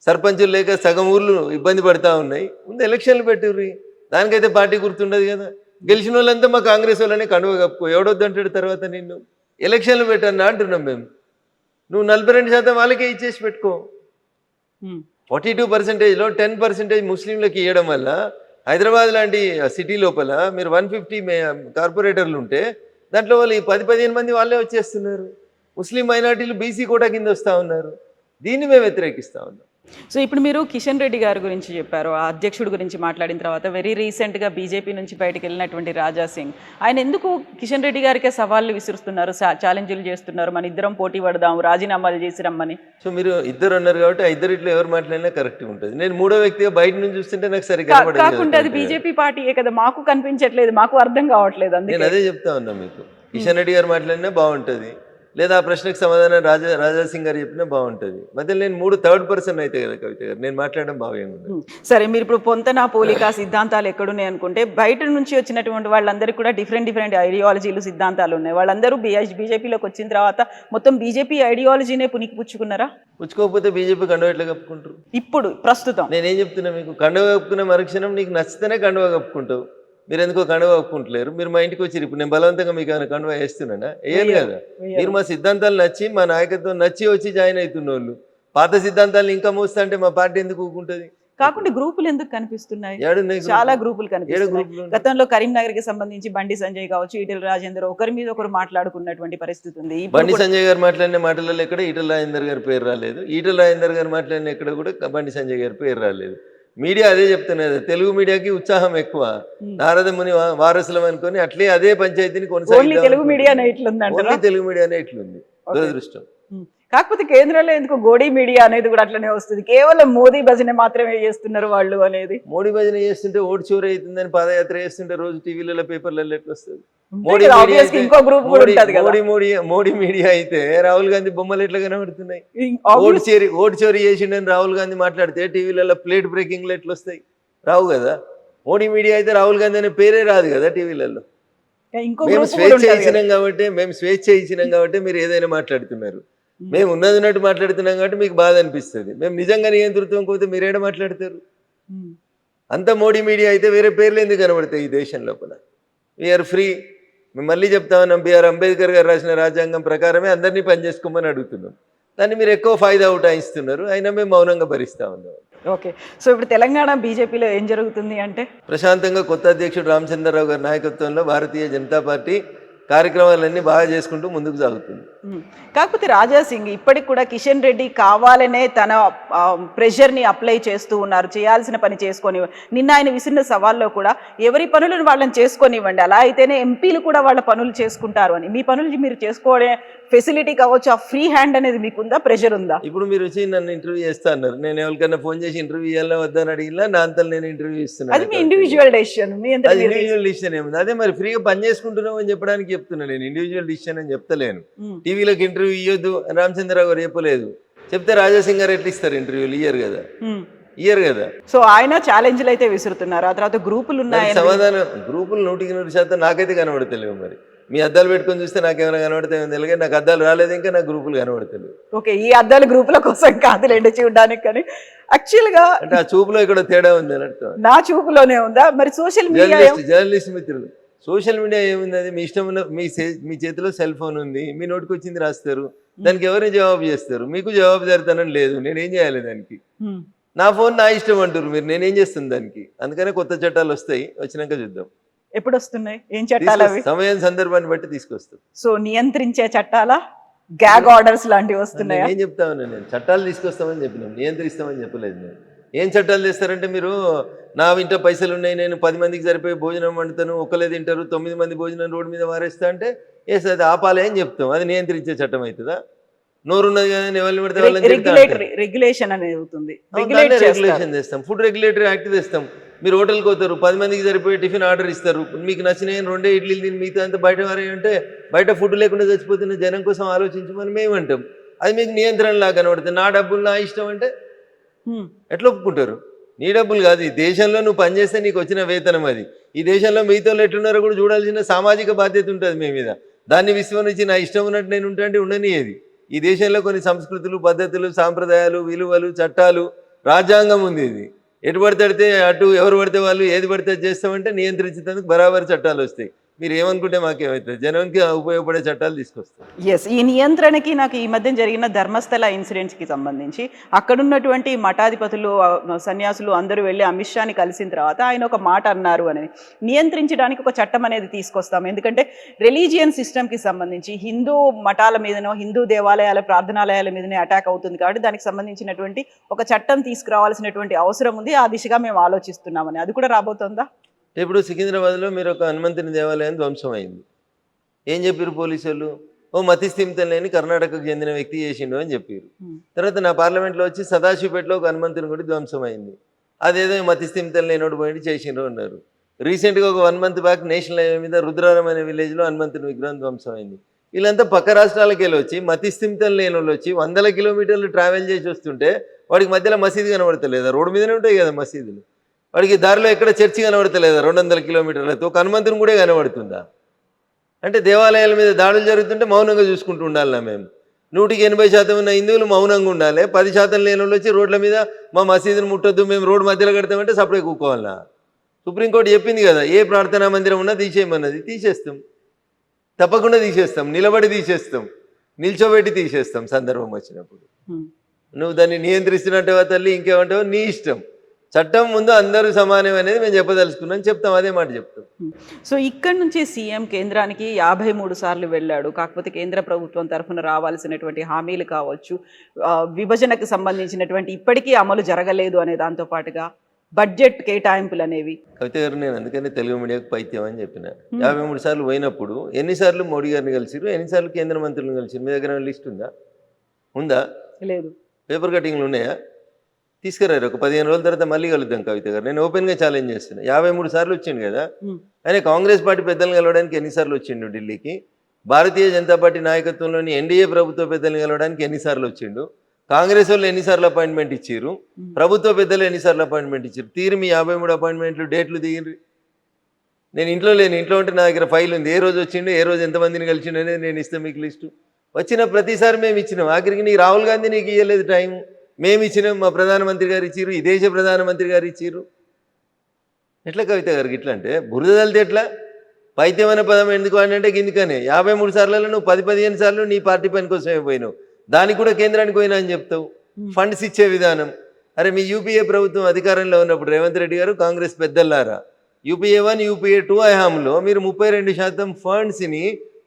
Speaker 3: సర్పంచులు లేక సగం ఊర్లు ఇబ్బంది పడతా ఉన్నాయి, ముందు ఎలక్షన్లు పెట్టుర్రి. దానికైతే పార్టీ గుర్తుండదు కదా. గెలిచిన వాళ్ళంతా మా కాంగ్రెస్ వాళ్ళనే కండువ కప్పుకో, ఎవడొద్దంటాడు తర్వాత నిన్ను. ఎలక్షన్లు పెట్టన్నా అంటున్నాం మేము. నువ్వు 42% వాళ్ళకే ఇచ్చేసి పెట్టుకో. 42%లో 10% ముస్లింలకు ఇవ్వడం వల్ల హైదరాబాద్ లాంటి సిటీ లోపల మీరు 150 కార్పొరేటర్లు ఉంటే దాంట్లో వాళ్ళు 10-15 మంది వాళ్ళే వచ్చేస్తున్నారు. ముస్లిం మైనార్టీలు బీసీ కోటా కింద వస్తూ ఉన్నారు. దీన్ని మేము వ్యతిరేకిస్తూ ఉన్నాం.
Speaker 2: సో ఇప్పుడు మీరు కిషన్ రెడ్డి గారి గురించి చెప్పారు, ఆ అధ్యక్షుడి గురించి మాట్లాడిన తర్వాత వెరీ రీసెంట్గా బీజేపీ నుంచి బయటకు వెళ్ళినటువంటి రాజా సింగ్, ఆయన ఎందుకు కిషన్ రెడ్డి గారికే సవాళ్ళు విసురుస్తున్నారు, ఛాలెంజ్లు చేస్తున్నారు, మన ఇద్దరం పోటీ పడదాం, రాజీనామాలు చేసి రమ్మని? సో
Speaker 3: మీరు ఇద్దరు అన్నారు కాబట్టి ఆ ఇద్దరిట్లో ఎవరు మాట్లాడినా కరెక్ట్గా ఉంటుంది. నేను మూడో వ్యక్తిగా బయట నుంచి చూస్తుంటే నాకు సరిగ్గా
Speaker 2: కాకుండా అది బీజేపీ పార్టీయే కదా, మాకు కనిపించట్లేదు, మాకు అర్థం కావట్లేదు. అందుకే
Speaker 3: నేను అదే చెప్తా ఉన్నా మీకు. కిషన్ రెడ్డి గారు మాట్లాడినా బాగుంటుంది, లేదా ఆ ప్రశ్నకు సమాధానం రాజా సింగ్ గారు చెప్పినా బాగుంటుంది. మధ్యలో నేను థర్డ్ పర్సన్ అయితే కదా కవిత గారు, నేను మాట్లాడడం బాగుంది.
Speaker 2: సరే, మీరు ఇప్పుడు పొంతన పోలిక సిద్ధాంతాలు ఎక్కడున్నాయి అనుకుంటే, బయట నుంచి వచ్చినటువంటి వాళ్ళందరికీ కూడా డిఫరెంట్ ఐడియాలజీలు సిద్ధాంతాలు ఉన్నాయి. వాళ్ళందరూ బీజేపీలోకి వచ్చిన తర్వాత మొత్తం బీజేపీ ఐడియాలజీనే పుచ్చుకున్నారా?
Speaker 3: పుచ్చుకోకపోతే బీజేపీ కండువ ఎట్లా కప్పుకుంటారు?
Speaker 2: ఇప్పుడు ప్రస్తుతం
Speaker 3: నేనేం చెప్తున్నా మీకు, కండువ కప్పుకున్న మరుక్షణం నీకు నచ్చితేనే కండువ కప్పుకుంటావు. మీరు ఎందుకో కండువ ఒప్పుకుంటలేరు. మీరు మా ఇంటికి వచ్చి ఇప్పుడు నేను బలవంతంగా మీకు ఏమైనా కండువ వేస్తున్నానా? వేయను కదా. మీరు మా సిద్ధాంతాలు నచ్చి, మా నాయకత్వం నచ్చి వచ్చి జాయిన్ అవుతున్న వాళ్ళు పాత సిద్ధాంతాలను ఇంకా మోస్తా అంటే మా పార్టీ ఎందుకు ఊకుంటుంది?
Speaker 2: కాకుండా గ్రూపులు ఎందుకు కనిపిస్తున్నాయి? చాలా గ్రూపులు కనిపిస్తున్నాయి. గతంలో కరీంనగర్ కి సంబంధించి బండి సంజయ్ కావచ్చు, ఈటెల రాజేందర్ ఒకరి మీద ఒకరు మాట్లాడుకున్నటువంటి పరిస్థితి ఉంది.
Speaker 3: బండి సంజయ్ గారు మాట్లాడిన మాటలలో ఎక్కడ ఈటెల రాజేందర్ గారి పేరు రాలేదు. ఈటెల రాజేందర్ గారు మాట్లాడిన ఎక్కడ కూడా బండి సంజయ్ గారి పేరు రాలేదు. మీడియా అదే చెప్తున్నది, తెలుగు మీడియాకి ఉత్సాహం ఎక్కువ, నారద ముని వారసులం అనుకొని అట్లే అదే పంచాయతీని కొనసాగి
Speaker 2: తెలుగు మీడియానే
Speaker 3: ఇట్లుంది దురదృష్టం.
Speaker 2: కాకపోతే కేంద్రంలో ఎందుకు గోడీ మీడియా అనేది కూడా అట్లనే వస్తుంది. కేవలం మోదీ భజన మాత్రమే చేస్తున్నారు వాళ్ళు అనేది.
Speaker 3: మోడీ భజన చేస్తుంటే ఓటు చోరీ అవుతుందని పాదయాత్ర చేస్తుంటే రోజు టీవీలలో పేపర్లలో ఎట్లా వస్తుంది? మోడీ మీడియా అయితే రాహుల్ గాంధీ బొమ్మలు ఎట్లా కనబడుతున్నాయి? ఓటు చోరీ చేసిండని రాహుల్ గాంధీ మాట్లాడితే టీవీలలో ప్లేట్ బ్రేకింగ్లు ఎట్లా వస్తాయి? రావు కదా. మోడీ మీడియా అయితే రాహుల్ గాంధీ అనే పేరే రాదు కదా టీవీలలో.
Speaker 2: ఇంకో
Speaker 3: మేము
Speaker 2: group కూడా
Speaker 3: స్వేచ్ఛ
Speaker 2: ఉంటది కదా.
Speaker 3: ఇచ్చినాం కాబట్టి మీరు ఏదైనా మాట్లాడుతున్నారు. మేము ఉన్నట్టు మాట్లాడుతున్నాం కాబట్టి మీకు బాధ అనిపిస్తుంది. మేము నిజంగా నియంతృత్వం పోతే మీరు ఏడ మాట్లాడతారు?
Speaker 2: ఉమ్.
Speaker 3: అంత మోడీ మీడియా అయితే వేరే పేర్లు ఎందుకు కనబడతాయి ఈ దేశం లోపల? We're free. మేము మళ్ళీ చెప్తా ఉన్నాం, బిఆర్ అంబేద్కర్ గారు రాసిన రాజ్యాంగం ప్రకారమే అందరినీ పనిచేసుకోమని అడుగుతున్నాం. దాన్ని మీరు ఎక్కువ ఫాయిదా ఉటాయిస్తున్నారు, అయినా మేము మౌనంగా భరిస్తా ఉన్నాం.
Speaker 2: ఓకే, సో ఇప్పుడు తెలంగాణ బీజేపీలో ఏం జరుగుతుంది అంటే
Speaker 3: ప్రశాంతంగా కొత్త అధ్యక్షుడు రామచంద్రరావు గారి నాయకత్వంలో భారతీయ జనతా పార్టీ కార్యక్రమాలన్నీ బాగా చేసుకుంటూ ముందుకు సాగుతుంది.
Speaker 2: కాకపోతే రాజా సింగ్ ఇప్పటికి కూడా కిషన్ రెడ్డి కావాలనే తన ప్రెషర్ని అప్లై చేస్తూ ఉన్నారు, చేయాల్సిన పని చేసుకొని. నిన్న ఆయన విసిరిన సవాల్లో కూడా ఎవరి పనులను వాళ్ళని చేసుకొనివ్వండి, అలా అయితేనే ఎంపీలు కూడా వాళ్ళ పనులు చేసుకుంటారు అని. మీ పనులు మీరు చేసుకోవడే ఫెసిలిటీ కావచ్చు, ఆ ఫ్రీ హ్యాండ్ అనేది మీకు ఉందా, ప్రెషర్ ఉందా?
Speaker 3: ఇప్పుడు మీరు వచ్చి నన్ను ఇంటర్వ్యూ చేస్తా అన్నారు. నేను ఎవరికైనా ఫోన్ చేసి ఇంటర్వ్యూ ఇవ్వాలా వద్దని అడిగినా నా అంతా నేను ఇంటర్వ్యూ ఇస్తున్నాను.
Speaker 2: అది మీ ఇండివిజువల్ డెసిషన్. మీ
Speaker 3: ఇండివిజువల్ డిసిషన్ ఏముంది? అదే మరి ఫ్రీగా పని చేసుకుంటున్నాం అని చెప్పడానికి చెప్తున్నా. నేను ఇండివిజువల్ డిసిషన్ అని చెప్తలేను. టీవీలోకి ఇంటర్వ్యూ ఇవ్వద్దు అని రామచంద్రరావు గారు చెప్పలేదు. చెప్తే రాజాసింగ్ గారు ఎట్లా ఇస్తారు ఇంటర్వ్యూలు? ఇయ్యరు కదా.
Speaker 2: సో ఆయన ఛాలెంజ్లు అయితే విసురుతున్నారు. ఆ తర్వాత గ్రూపులు ఉన్నాయి,
Speaker 3: సమాధానం గ్రూపులు 100% నాకైతే కనబడతలేవు. మరి మీ అద్దాలు పెట్టుకొని చూస్తే నాకేమైనా కనబడతాయి తెలియదు. నాకు అద్దాలు రాలేదు, ఇంకా నాకు గ్రూపులు కనబడతలేవు.
Speaker 2: ఓకే, ఈ అద్దాల గ్రూపుల కోసం కాదులేండి చూడడానికి, కానీ యాక్చువల్ గా
Speaker 3: అంటే ఆ చూపులో ఇక్కడ తేడా ఉంది అని అర్థం.
Speaker 2: నా చూపులోనే ఉందా? మరి సోషల్ మీడియా,
Speaker 3: జర్నలిస్ట్ మిత్రులు, సోషల్ మీడియా ఏముంది? అది మీ ఇష్టం ఉన్న మీ చేతిలో సెల్ ఫోన్ ఉంది, మీ నోటికి వచ్చింది రాస్తారు, దానికి ఎవరిని జవాబు చేస్తారు? మీకు జవాబు జరుగుతానని లేదు, నేనేం చేయాలి దానికి? నా ఫోన్ నా ఇష్టం అంటారు మీరు, నేనేం చేస్తాను దానికి? అందుకనే కొత్త చట్టాలు వస్తాయి, వచ్చినాక చూద్దాం.
Speaker 2: ఎప్పుడు వస్తున్నాయి? ఏం చట్టాలు అవి?
Speaker 3: సమయం సందర్భాన్ని బట్టి తీసుకొస్తాం.
Speaker 2: సో నియంత్రించే చట్టాలా, గ్యాగ్ ఆర్డర్స్ లాంటివి వస్తున్నాయి?
Speaker 3: ఏం చెప్తా ఉన్నా, నేను చట్టాలు తీసుకొస్తామని చెప్పినాం, నియంత్రిస్తామని చెప్పలేదు. నేను ఏం చట్టాలు తెస్తారంటే, మీరు నా ఇంట్లో పైసలు ఉన్నాయి, నేను 10 మందికి సరిపోయి భోజనం వండుతాను, ఒకళ్ళే తింటారు, 9 మంది భోజనం రోడ్డు మీద వారేస్తా అంటే ఏస్ అది ఆపాలి అని చెప్తాం. అది నియంత్రించే చట్టం అవుతుందా? నోరున్నది కదా, ఎవరిని పడితే వాళ్ళని
Speaker 2: రెగ్యులేషన్ అనేది అవుతుంది.
Speaker 3: రెగ్యులేషన్ తెస్తాం, ఫుడ్ రెగ్యులేటరీ యాక్ట్ తెస్తాం. మీరు హోటల్కి పోతారు, 10 మందికి సరిపోయి టిఫిన్ ఆర్డర్ ఇస్తారు, మీకు నచ్చినాయి 2 ఇడ్లీలు తిని మిగతా అంతా బయట వారే అంటే బయట ఫుడ్ లేకుండా చచ్చిపోతున్న జనం కోసం ఆలోచించమని మేము అంటాం. అది మీకు నియంత్రణలా కనబడుతుంది. నా డబ్బులు నా ఇష్టం అంటే ఎట్లా ఒప్పుకుంటారు? నీ డబ్బులు కాదు, ఈ దేశంలో నువ్వు పనిచేస్తే నీకు వచ్చిన వేతనం అది. ఈ దేశంలో మిగతా ఎట్లున్నారో కూడా చూడాల్సిన సామాజిక బాధ్యత ఉంటుంది మీ మీద. దాన్ని విస్మరించి నా ఇష్టం ఉన్నట్టు నేను ఉంటా అంటే ఉండనియేది. ఈ దేశంలో కొన్ని సంస్కృతులు, పద్ధతులు, సాంప్రదాయాలు, విలువలు, చట్టాలు, రాజ్యాంగం ఉంది. ఇది ఎటు పడితే అటు ఎవరు పడితే వాళ్ళు ఏది పడితే చేస్తామంటే నియంత్రించేందుకు బరాబరి చట్టాలు వస్తాయి. మీరు ఏమనుకుంటే మాకేమవుతుంది? జనానికి ఉపయోగపడే చట్టాలు తీసుకొస్తాం.
Speaker 2: ఎస్, ఈ నియంత్రణకి నాకు ఈ మధ్య జరిగిన ధర్మస్థల ఇన్సిడెంట్స్కి సంబంధించి అక్కడున్నటువంటి మఠాధిపతులు, సన్యాసులు అందరూ వెళ్ళి అమిత్ షాని కలిసిన తర్వాత ఆయన ఒక మాట అన్నారు అని, నియంత్రించడానికి ఒక చట్టం అనేది తీసుకొస్తాం. ఎందుకంటే రిలీజియన్ సిస్టమ్కి సంబంధించి హిందూ మఠాల మీదనో, హిందూ దేవాలయాల ప్రార్థనాలయాల మీదనే అటాక్ అవుతుంది కాబట్టి దానికి సంబంధించినటువంటి ఒక చట్టం తీసుకురావాల్సినటువంటి అవసరం ఉంది. ఆ దిశగా మేము ఆలోచిస్తున్నామని. అది కూడా రాబోతుందా?
Speaker 3: ఇప్పుడు సికింద్రాబాద్లో మీరు ఒక హనుమంతుని దేవాలయం ధ్వంసం అయింది. ఏం చెప్పారు పోలీసు వాళ్ళు? ఓ మతిస్థిమితం లేని కర్ణాటకకు చెందిన వ్యక్తి చేసిండు అని చెప్పారు. తర్వాత నా పార్లమెంట్లో వచ్చి సదాశివపేటలో ఒక హనుమంతుని కూడా ధ్వంసం అయింది. అదేదో మతిస్థిమితం లేనోడు పోయి చేసిండ్రు అన్నారు. రీసెంట్గా ఒక 1 month బ్యాక్ నేషనల్ హైవే మీద రుద్రారం అనే విలేజ్లో హనుమంతుని విగ్రహం ధ్వంసం అయింది. వీళ్ళంతా పక్క రాష్ట్రాలకు వెళ్ళి వచ్చి మతిస్థిమితం లేని వాళ్ళు వచ్చి 100 kilometers ట్రావెల్ చేసి వస్తుంటే వాడికి మధ్యలో మసీదు కనబడతలేదా? రోడ్డు మీదనే ఉంటాయి కదా మసీదులు. వాడికి దారిలో ఎక్కడ చర్చి కనబడతలేదా? 200 kilometers ఒక హనుమంతుని కూడా కనబడుతుందా? అంటే దేవాలయాల మీద దాడులు జరుగుతుంటే మౌనంగా చూసుకుంటూ ఉండాలన్నా మేము? 180% ఉన్న హిందువులు మౌనంగా ఉండాలి, 10% లేని వాళ్ళు వచ్చి రోడ్ల మీద మా మసీదుని ముట్టొద్దు, మేము రోడ్డు మధ్యలో కడతామంటే సపరేట్ కూకోవాలన్నా? సుప్రీంకోర్టు చెప్పింది కదా, ఏ ప్రార్థనా మందిరం ఉన్నా తీసేయమన్నది. తీసేస్తాం, తప్పకుండా తీసేస్తాం, నిలబడి తీసేస్తాం, నిల్చోబెట్టి తీసేస్తాం సందర్భం వచ్చినప్పుడు. నువ్వు దాన్ని నియంత్రిస్తున్నట్టుగా తల్లి ఇంకేమంటావు నీ ఇష్టం. చట్టం ముందు అందరూ సమానం అనేది మేము చెప్పదలుచుకున్నాం, చెప్తాం, అదే మాట చెప్తాం.
Speaker 2: సో ఇక్కడ నుంచి సీఎం కేంద్రానికి 53 సార్లు వెళ్ళాడు. కాకపోతే కేంద్ర ప్రభుత్వం తరఫున రావాల్సినటువంటి హామీలు కావచ్చు, విభజనకు సంబంధించినటువంటి ఇప్పటికీ అమలు జరగలేదు అనే దాంతో పాటుగా బడ్జెట్ కేటాయింపులు అనేవి.
Speaker 3: కవిత గారు, నేను అందుకని తెలుగు మీడియాకు పైత్యం అని చెప్పిన. 53 సార్లు పోయినప్పుడు ఎన్నిసార్లు మోడీ గారిని కలిసిరు, ఎన్నిసార్లు కేంద్ర మంత్రులను కలిసిరు? మీ దగ్గర లిస్ట్ ఉందా?
Speaker 2: లేదు.
Speaker 3: పేపర్ కటింగ్లు ఉన్నాయా? తీసుకురారు. ఒక 15 రోజుల తర్వాత మళ్ళీ కలుద్దాం కవిత గారు. నేను ఓపెన్గా ఛాలెంజ్ చేస్తున్నా. 53 సార్లు వచ్చిండు కదా ఆయన. కాంగ్రెస్ పార్టీ పెద్దలను కలవడానికి ఎన్నిసార్లు వచ్చిండు ఢిల్లీకి? భారతీయ జనతా పార్టీ నాయకత్వంలోని ఎన్డీఏ ప్రభుత్వ పెద్దలను కలవడానికి ఎన్నిసార్లు వచ్చిండు? కాంగ్రెస్ వాళ్ళు ఎన్నిసార్లు అపాయింట్మెంట్ ఇచ్చారు? ప్రభుత్వ పెద్దలు ఎన్నిసార్లు అపాయింట్మెంట్ ఇచ్చారు? తీరు మీ 53 అపాయింట్మెంట్లు డేట్లు దిగిరి. నేను ఇంట్లో లేను, ఇంట్లో ఉంటే నా దగ్గర ఫైల్ ఉంది, ఏ రోజు వచ్చిండు, ఏ రోజు ఎంతమందిని కలిసిండు అనేది నేను ఇస్తాను మీకు లిస్టు. వచ్చిన ప్రతిసారి మేము ఇచ్చినాం. ఆఖరికి నీకు రాహుల్ గాంధీ నీకు ఇవ్వలేదు టైం, మేము ఇచ్చినాం, మా ప్రధానమంత్రి గారు ఇచ్చిర్రు, ఈ దేశ ప్రధానమంత్రి గారు ఇచ్చిర్రు. ఎట్లా కవిత గారికి ఇట్లా అంటే బురద తల్లితే ఎట్లా? పైత్యమైన పదం ఎందుకు అంటే గిందుకనే 53 సార్లలో నువ్వు 10-15 సార్లు నీ పార్టీ పని కోసమే పోయినావు, దానికి కూడా కేంద్రానికి పోయినా అని చెప్తావు. ఫండ్స్ ఇచ్చే విధానం, అరే మీ యూపీఏ ప్రభుత్వం అధికారంలో ఉన్నప్పుడు రేవంత్ రెడ్డి గారు కాంగ్రెస్ పెద్దలారా యూపీఏ 1 యూపీఏ 2 హయాంలో మీరు 32% ఫండ్స్ని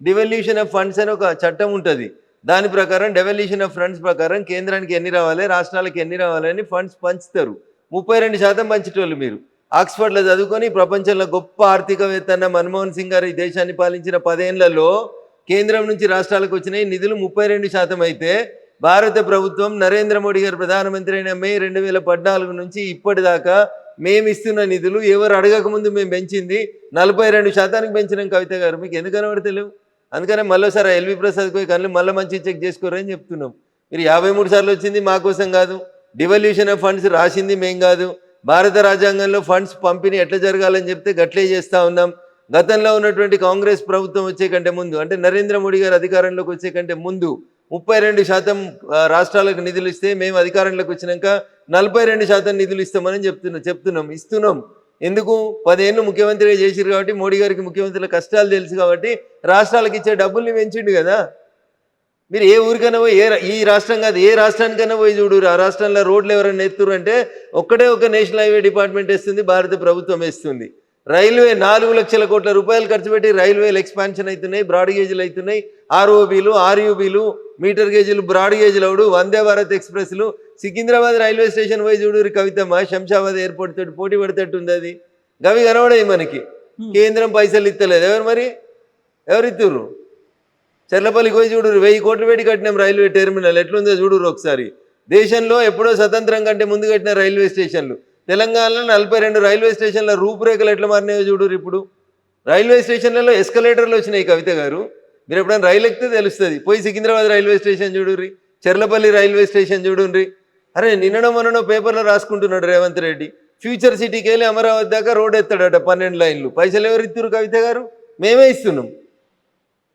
Speaker 3: డివల్యూషన్ ఆఫ్ ఫండ్స్ అని ఒక చట్టం ఉంటుంది, దాని ప్రకారం డెవల్యూషన్ ఆఫ్ ఫండ్స్ ప్రకారం కేంద్రానికి ఎన్ని రావాలి, రాష్ట్రాలకు ఎన్ని రావాలని ఫండ్స్ పంచుతారు. 32% పంచేటోళ్ళు మీరు. ఆక్స్ఫర్డ్లో చదువుకొని ప్రపంచంలో గొప్ప ఆర్థికవేత్త అన్న మన్మోహన్ సింగ్ గారు ఈ దేశాన్ని పాలించిన 10 ఏళ్లలో కేంద్రం నుంచి రాష్ట్రాలకు వచ్చిన నిధులు 32% అయితే భారత ప్రభుత్వం నరేంద్ర మోడీ గారు ప్రధానమంత్రి అయిన మే 2014 నుంచి ఇప్పటిదాకా మేము ఇస్తున్న నిధులు ఎవరు అడగకముందు మేము పెంచింది 42% పెంచినాం. కవిత గారు మీకు ఎందుకు కనబడతలేవు? అందుకనే మళ్ళీసారి ఎల్వి ప్రసాద్ పోయి కళ్ళు మళ్ళీ మంచి చెక్ చేసుకోరని చెప్తున్నాం. మీరు 53 సార్లు వచ్చింది మా కోసం కాదు, డివల్యూషన్ ఆఫ్ ఫండ్స్ రాసింది మేం కాదు, భారత రాజ్యాంగంలో ఫండ్స్ పంపిణీ ఎట్లా జరగాలని చెప్తే గట్లే చేస్తూ ఉన్నాం. గతంలో ఉన్నటువంటి కాంగ్రెస్ ప్రభుత్వం వచ్చే కంటే ముందు, అంటే నరేంద్ర మోడీ గారు అధికారంలోకి వచ్చే కంటే ముందు 32% రాష్ట్రాలకు నిధులు ఇస్తే మేము అధికారంలోకి వచ్చినాక 42% నిధులు ఇస్తామని ఇస్తున్నాం. ఎందుకు? 10 ఏళ్ళు ముఖ్యమంత్రిగా చేసిరు కాబట్టి, మోడీ గారికి ముఖ్యమంత్రుల కష్టాలు తెలుసు కాబట్టి రాష్ట్రాలకు ఇచ్చే డబ్బుల్ని పెంచిండు కదా. మీరు ఏ ఊరికైనా పోయి ఈ రాష్ట్రం కాదు ఏ రాష్ట్రానికైనా పోయి చూడు, ఆ రాష్ట్రంలో రోడ్లు ఎవరైనా ఎత్తురు అంటే ఒక్కటే ఒక నేషనల్ హైవే డిపార్ట్మెంట్ వేస్తుంది, భారత ప్రభుత్వం వేస్తుంది. రైల్వే 4 లక్షల కోట్ల రూపాయలు ఖర్చు పెట్టి రైల్వేలు ఎక్స్పాన్షన్ అవుతున్నాయి, బ్రాడ్ గేజ్లు అవుతున్నాయి, ఆర్ఓబీలు ఆర్యూబీలు metre గేజ్లు broad గేజ్లు అవుడు, Vande Bharat ఎక్స్ప్రెస్లు. Secunderabad railway station పోయి చూడు కవితమ్మ, శంషాబాద్ ఎయిర్పోర్ట్ తోటి పోటీ పడేటట్టు ఉంది అది. గవి కనబడాయి మనకి. కేంద్రం పైసలు ఇస్తలేదు, ఎవరు ఇస్తుర్రు? చెర్లపల్లికి పోయి చూడు, 1000 కోట్లు పెట్టి కట్టినాం రైల్వే టెర్మినల్, ఎట్లుందో చూడు ఒకసారి. దేశంలో ఎప్పుడో స్వతంత్రం కంటే ముందు కట్టిన రైల్వే స్టేషన్లు. తెలంగాణలో 42 రైల్వే స్టేషన్ల రూపురేఖలు ఎట్లా మారినాయో చూడు. ఇప్పుడు రైల్వే స్టేషన్లలో ఎస్కలేటర్లు వచ్చినాయి కవిత గారు, మీరు ఎప్పుడైనా రైలు ఎక్కితే తెలుస్తుంది. పోయి సికింద్రాబాద్ రైల్వే స్టేషన్ చూడుర్రి, చెర్లపల్లి రైల్వే స్టేషన్ చూడుర్రి. అరే నిన్ననో మొన్ననో పేపర్లో రాసుకుంటున్నాడు రేవంత్ రెడ్డి, ఫ్యూచర్ సిటీకి వెళ్ళి అమరావతి దాకా రోడ్ ఎత్తాడట 12 లైన్లు. పైసలు ఎవరు ఇస్తున్నారు కవిత గారు? మేమే ఇస్తున్నాం.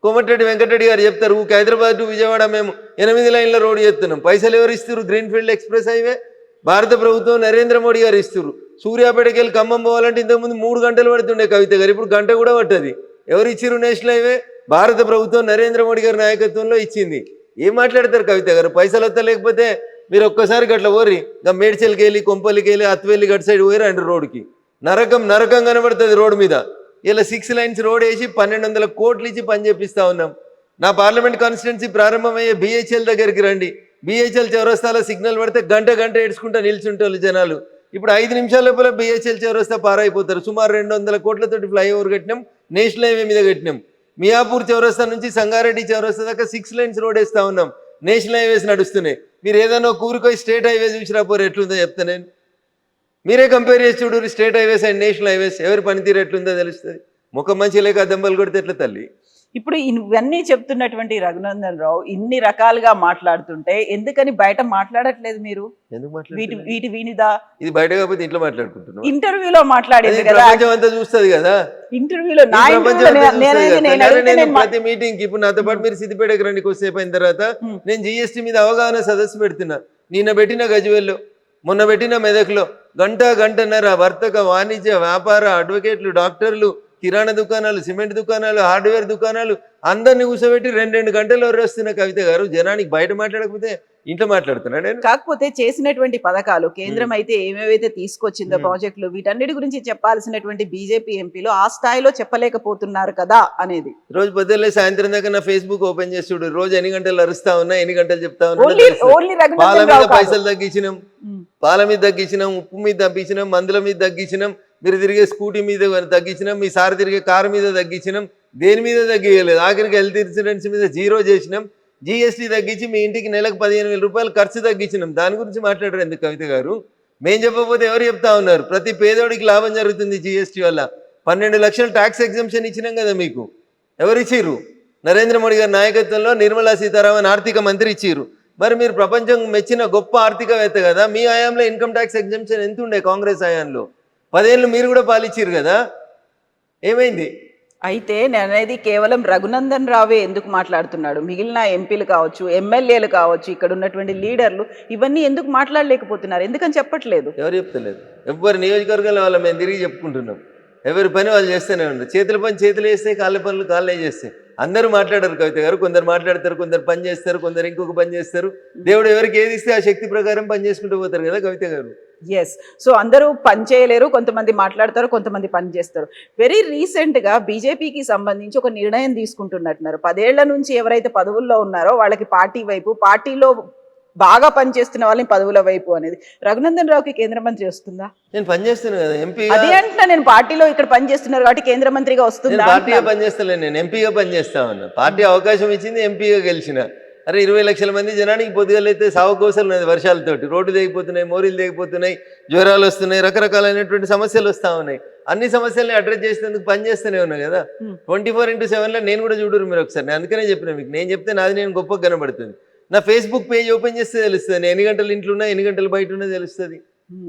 Speaker 3: కోమటిరెడ్డి వెంకటరెడ్డి గారు చెప్తారు, హైదరాబాద్ టు విజయవాడ మేము 8 లైన్ల రోడ్డు చేస్తున్నాం. పైసలు ఎవరు ఇస్తారు? గ్రీన్ఫీల్డ్ ఎక్స్ప్రెస్ హైవే భారత ప్రభుత్వం నరేంద్ర మోడీ గారు ఇస్తారు. సూర్యాపేటకి వెళ్ళి ఖమ్మం పోవాలంటే ఇంతకుముందు 3 గంటలు పడుతుండే కవిత గారు, ఇప్పుడు గంట కూడా పట్టది. ఎవరు ఇచ్చిరు నేషనల్ హైవే? భారత ప్రభుత్వం నరేంద్ర మోడీ గారి నాయకత్వంలో ఇచ్చింది. ఏం మాట్లాడతారు కవిత గారు? పైసలు వస్తా లేకపోతే మీరు ఒక్కసారి గట్ల పోరి, ఇంకా మేడ్చల్కి వెళ్ళి కొంపల్లికి వెళ్ళి అత్వెల్లి గట్ సైడ్ పోయి రండి రోడ్డుకి. నరకం కనబడుతుంది రోడ్డు మీద. ఇలా 6 లైన్స్ రోడ్ వేసి 1200 కోట్లు ఇచ్చి పని చేపిస్తా ఉన్నాం. నా పార్లమెంట్ కాన్స్టిట్యున్సీ ప్రారంభమయ్యే బిహెచ్ఎల్ దగ్గరికి రండి, బిహెచ్ఎల్ చౌరస్తాలో సిగ్నల్ పడితే గంట ఏడ్చుకుంటా నిల్చుంటారు జనాలు. ఇప్పుడు 5 నిమిషాల లోపల బిహెచ్ఎల్ చౌరస్తా పారైపోతారు. సుమారు 200 కోట్లతోటి ఫ్లైఓవర్ కట్టినాం, నేషనల్ హైవే మీద కట్టినాం. మియాపూర్ చౌరస్తా నుంచి సంగారెడ్డి చౌరస్తా దాకా 6 లైన్స్ రోడ్ వేస్తా ఉన్నాం, నేషనల్ హైవేస్ నడుస్తున్నాయి. మీరు ఏదైనా కూరుకోయి స్టేట్ హైవేస్ చూసినా పోరు ఎట్లుందో చెప్తా నేను. మీరే కంపేర్ చేసి చూడు state highways and national highways, ఎవరి పనితీరు ఎట్లుందో తెలుస్తుంది. ముఖం మంచి లేక దెబ్బలు కొడితే ఎట్లా తల్లి?
Speaker 2: ఇప్పుడు ఇవన్నీ చెప్తున్నటువంటి రఘునందన్ రావు ఇన్ని రకాలుగా మాట్లాడుతుంటే ఎందుకని బయట మాట్లాడట్లేదు మీరు?
Speaker 3: ఎందుకు
Speaker 2: వీటి వినిదా?
Speaker 3: ఇది బయట కాకపోతే ఇంట్లో మాట్లాడుకుంటున్నాం.
Speaker 2: ఇంటర్వ్యూలో మాట్లాడేది కదా,
Speaker 3: ప్రపంచం అంతా చూస్తుంది కదా.
Speaker 2: ఇంటర్వ్యూలో
Speaker 3: ప్రతి మీటింగ్ ఇప్పుడు నాతో పాటు మీరు సిద్దిపేటకి రండి, కొద్దిసేపు అయిన తర్వాత నేను జిఎస్టీ మీద అవగాహన సదస్సు పెడుతున్నా. నిన్న పెట్టిన గజ్వేల్లో, మొన్న పెట్టిన మెదక్లో గంటన్నర వర్తక వాణిజ్య వ్యాపార అడ్వకేట్లు, డాక్టర్లు, కిరాణా దుకాణాలు, సిమెంట్ దుకాణాలు, హార్డ్వేర్ దుకాణాలు అందరినీ కూర్చోబెట్టి 2 గంటలు వస్తున్న కవిత గారు. జనానికి బయట మాట్లాడకపోతే ఇంట్లో మాట్లాడుతున్నాడు.
Speaker 2: కాకపోతే చేసినటువంటి పథకాలు కేంద్రం అయితే ఏమేవైతే తీసుకొచ్చిందో ప్రాజెక్టులు, వీటన్నిటి గురించి చెప్పాల్సినటువంటి బీజేపీ ఎంపీలు ఆ స్థాయిలో చెప్పలేకపోతున్నారు కదా అనేది.
Speaker 3: రోజు పొద్దున్నే సాయంత్రం దాకా నా ఫేస్బుక్ ఓపెన్ చేసి చూడు, రోజు ఎన్ని గంటలు అరుస్తా ఉన్నా, ఎన్ని గంటలు చెప్తా ఉన్నా. పాల మీద పైసలు తగ్గించినాం, పాల మీద తగ్గించినాం, ఉప్పు మీద తగ్గించినాం, మందుల మీద తగ్గించినాం, మీరు తిరిగే స్కూటీ మీద తగ్గించినాం, మీ సార్ తిరిగే కారు మీద తగ్గించినాం, దేని మీద తగ్గియలేదు. ఆఖరికి హెల్త్ ఇన్సూరెన్స్ మీద 0 చేసినాం, జిఎస్టీ తగ్గించి మీ ఇంటికి నెలకు 15,000 రూపాయలు ఖర్చు తగ్గించినాం. దాని గురించి మాట్లాడారు ఎందుకు కవిత గారు? మేం చెప్పకపోతే ఎవరు చెప్తా ఉన్నారు? ప్రతి పేదోడికి లాభం జరుగుతుంది జిఎస్టీ వల్ల. 12 లక్షలు ట్యాక్స్ ఎగ్జంప్షన్ ఇచ్చినాం కదా మీకు. ఎవరు ఇచ్చిర్రు? నరేంద్ర మోడీ గారి నాయకత్వంలో నిర్మలా సీతారామన్ ఆర్థిక మంత్రి ఇచ్చిర్రు. మరి మీరు ప్రపంచం మెచ్చిన గొప్ప ఆర్థికవేత్త కదా, మీ హయాంలో ఇన్కమ్ ట్యాక్స్ ఎగ్జంప్షన్ ఎంత ఉండే? కాంగ్రెస్ హయాంలో 10 ఏళ్ళు మీరు కూడా పాలిచ్చిర్రు కదా. ఏమైంది?
Speaker 2: అయితే నేను అనేది కేవలం రఘునందన్ రావే ఎందుకు మాట్లాడుతున్నాడు, మిగిలిన ఎంపీలు కావచ్చు, ఎమ్మెల్యేలు కావచ్చు, ఇక్కడ ఉన్నటువంటి లీడర్లు ఇవన్నీ ఎందుకు మాట్లాడలేకపోతున్నారు, ఎందుకని చెప్పట్లేదు?
Speaker 3: ఎవరు చెప్తలేదు. ఎవరి నియోజకవర్గాల వాళ్ళ మేము తిరిగి చెప్పుకుంటున్నాం. ఎవరి పని వాళ్ళు చేస్తూనే ఉంటారు. చేతుల పని చేతులు వేస్తాయి, కాళ్ళ పనులు కాళ్ళే చేస్తాయి. అందరూ మాట్లాడారు కవిత గారు. కొందరు మాట్లాడతారు, కొందరు పని చేస్తారు, కొందరు ఇంకొక పని చేస్తారు. దేవుడు ఎవరికి ఏది ఇస్తే ఆ శక్తి ప్రకారం పని చేసుకుంటూ పోతారు కదా కవిత గారు.
Speaker 2: ఎస్. సో అందరూ పని చేయలేరు, కొంతమంది మాట్లాడతారు, కొంతమంది పని చేస్తారు. వెరీ రీసెంట్గా బీజేపీకి సంబంధించి ఒక నిర్ణయం తీసుకుంటున్నట్టున్నారు. 10 ఏళ్ల నుంచి ఎవరైతే పదవుల్లో ఉన్నారో వాళ్ళకి పార్టీ వైపు, పార్టీలో బాగా పనిచేస్తున్న వాళ్ళని పదవుల వైపు అనేది. రఘునందన్ రావుకి కేంద్ర మంత్రి వస్తుందా?
Speaker 3: నేను పని చేస్తాను కదా ఎంపీ.
Speaker 2: అదే అంటున్నా, నేను పార్టీలో ఇక్కడ పని చేస్తున్నారు కాబట్టి కేంద్ర మంత్రిగా వస్తుందా?
Speaker 3: పార్టీగా పనిచేస్తలే, నేను ఎంపీగా పనిచేస్తామన్నా. పార్టీ అవకాశం ఇచ్చింది, ఎంపీగా గెలిచిన. అరే 20 లక్షల మంది జనానికి పొద్దుగలైతే సావుకోసలు ఉన్నది వర్షాలతోటి. రోడ్డు తెగిపోతున్నాయి, మోరీలు తెగిపోతున్నాయి, జ్వరాలు వస్తున్నాయి, రకరకాలైనటువంటి సమస్యలు వస్తూ ఉన్నాయి. అన్ని సమస్యల్ని అడ్రస్ చేసేందుకు పని చేస్తూనే ఉన్నా కదా. 24/7 నేను కూడా చూడరు మీరు ఒకసారి. నేను అందుకనే చెప్పిన మీకు, నేను చెప్తే నాది నేను గొప్పగా కనబడుతుంది. నా ఫేస్బుక్ పేజ్ ఓపెన్ చేస్తే తెలుస్తుంది, నేను ఎన్ని గంటలు ఇంట్లో ఉన్నా, ఎన్ని గంటలు బయట ఉన్నా తెలుస్తుంది.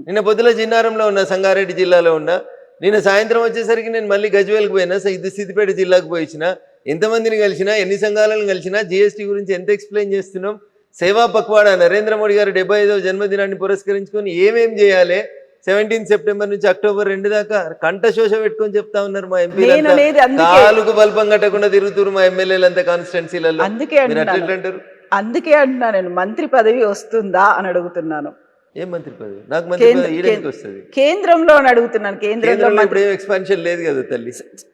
Speaker 3: నిన్న పొద్దుల జిన్నారంలో ఉన్నా, సంగారెడ్డి జిల్లాలో ఉన్నా. నిన్న సాయంత్రం వచ్చేసరికి నేను మళ్ళీ గజ్వేల్కి పోయినా, సిద్దిపేట జిల్లాకు పోయినా. ఎంతమందిని కలిసినా, ఎన్ని సంఘాలను కలిసినా, జిఎస్టీ గురించి ఎంత ఎక్స్ప్లెయిన్ చేస్తున్నాం. సేవా పక్వాడా నరేంద్ర మోడీ గారు 75వ జన్మదినాన్ని పురస్కరించుకొని ఏమేం చేయాలి, 17 సెప్టెంబర్ నుంచి అక్టోబర్ 2 దాకా కంఠశోష పెట్టుకొని చెప్తా ఉన్నారు మా ఎంపీలు. కాలుకు బల్పం కట్టకుండా తిరుగుతున్నారు మా ఎమ్మెల్యేలు అంతా కాన్స్టిట్యున్సీలలో.
Speaker 2: అందుకే అంటున్నా నేను, మంత్రి పదవి వస్తుందా అని అడుగుతున్నాను.
Speaker 3: ఏం మంత్రి పదవి? నాకు మంత్రి పదవి ఈడేందుకు వస్తుంది?
Speaker 2: కేంద్రంలో అని అడుగుతున్నాను. కేంద్రంలో
Speaker 3: ఇప్పుడు ఏం ఎక్స్పాన్షన్ లేదు కదా తల్లి.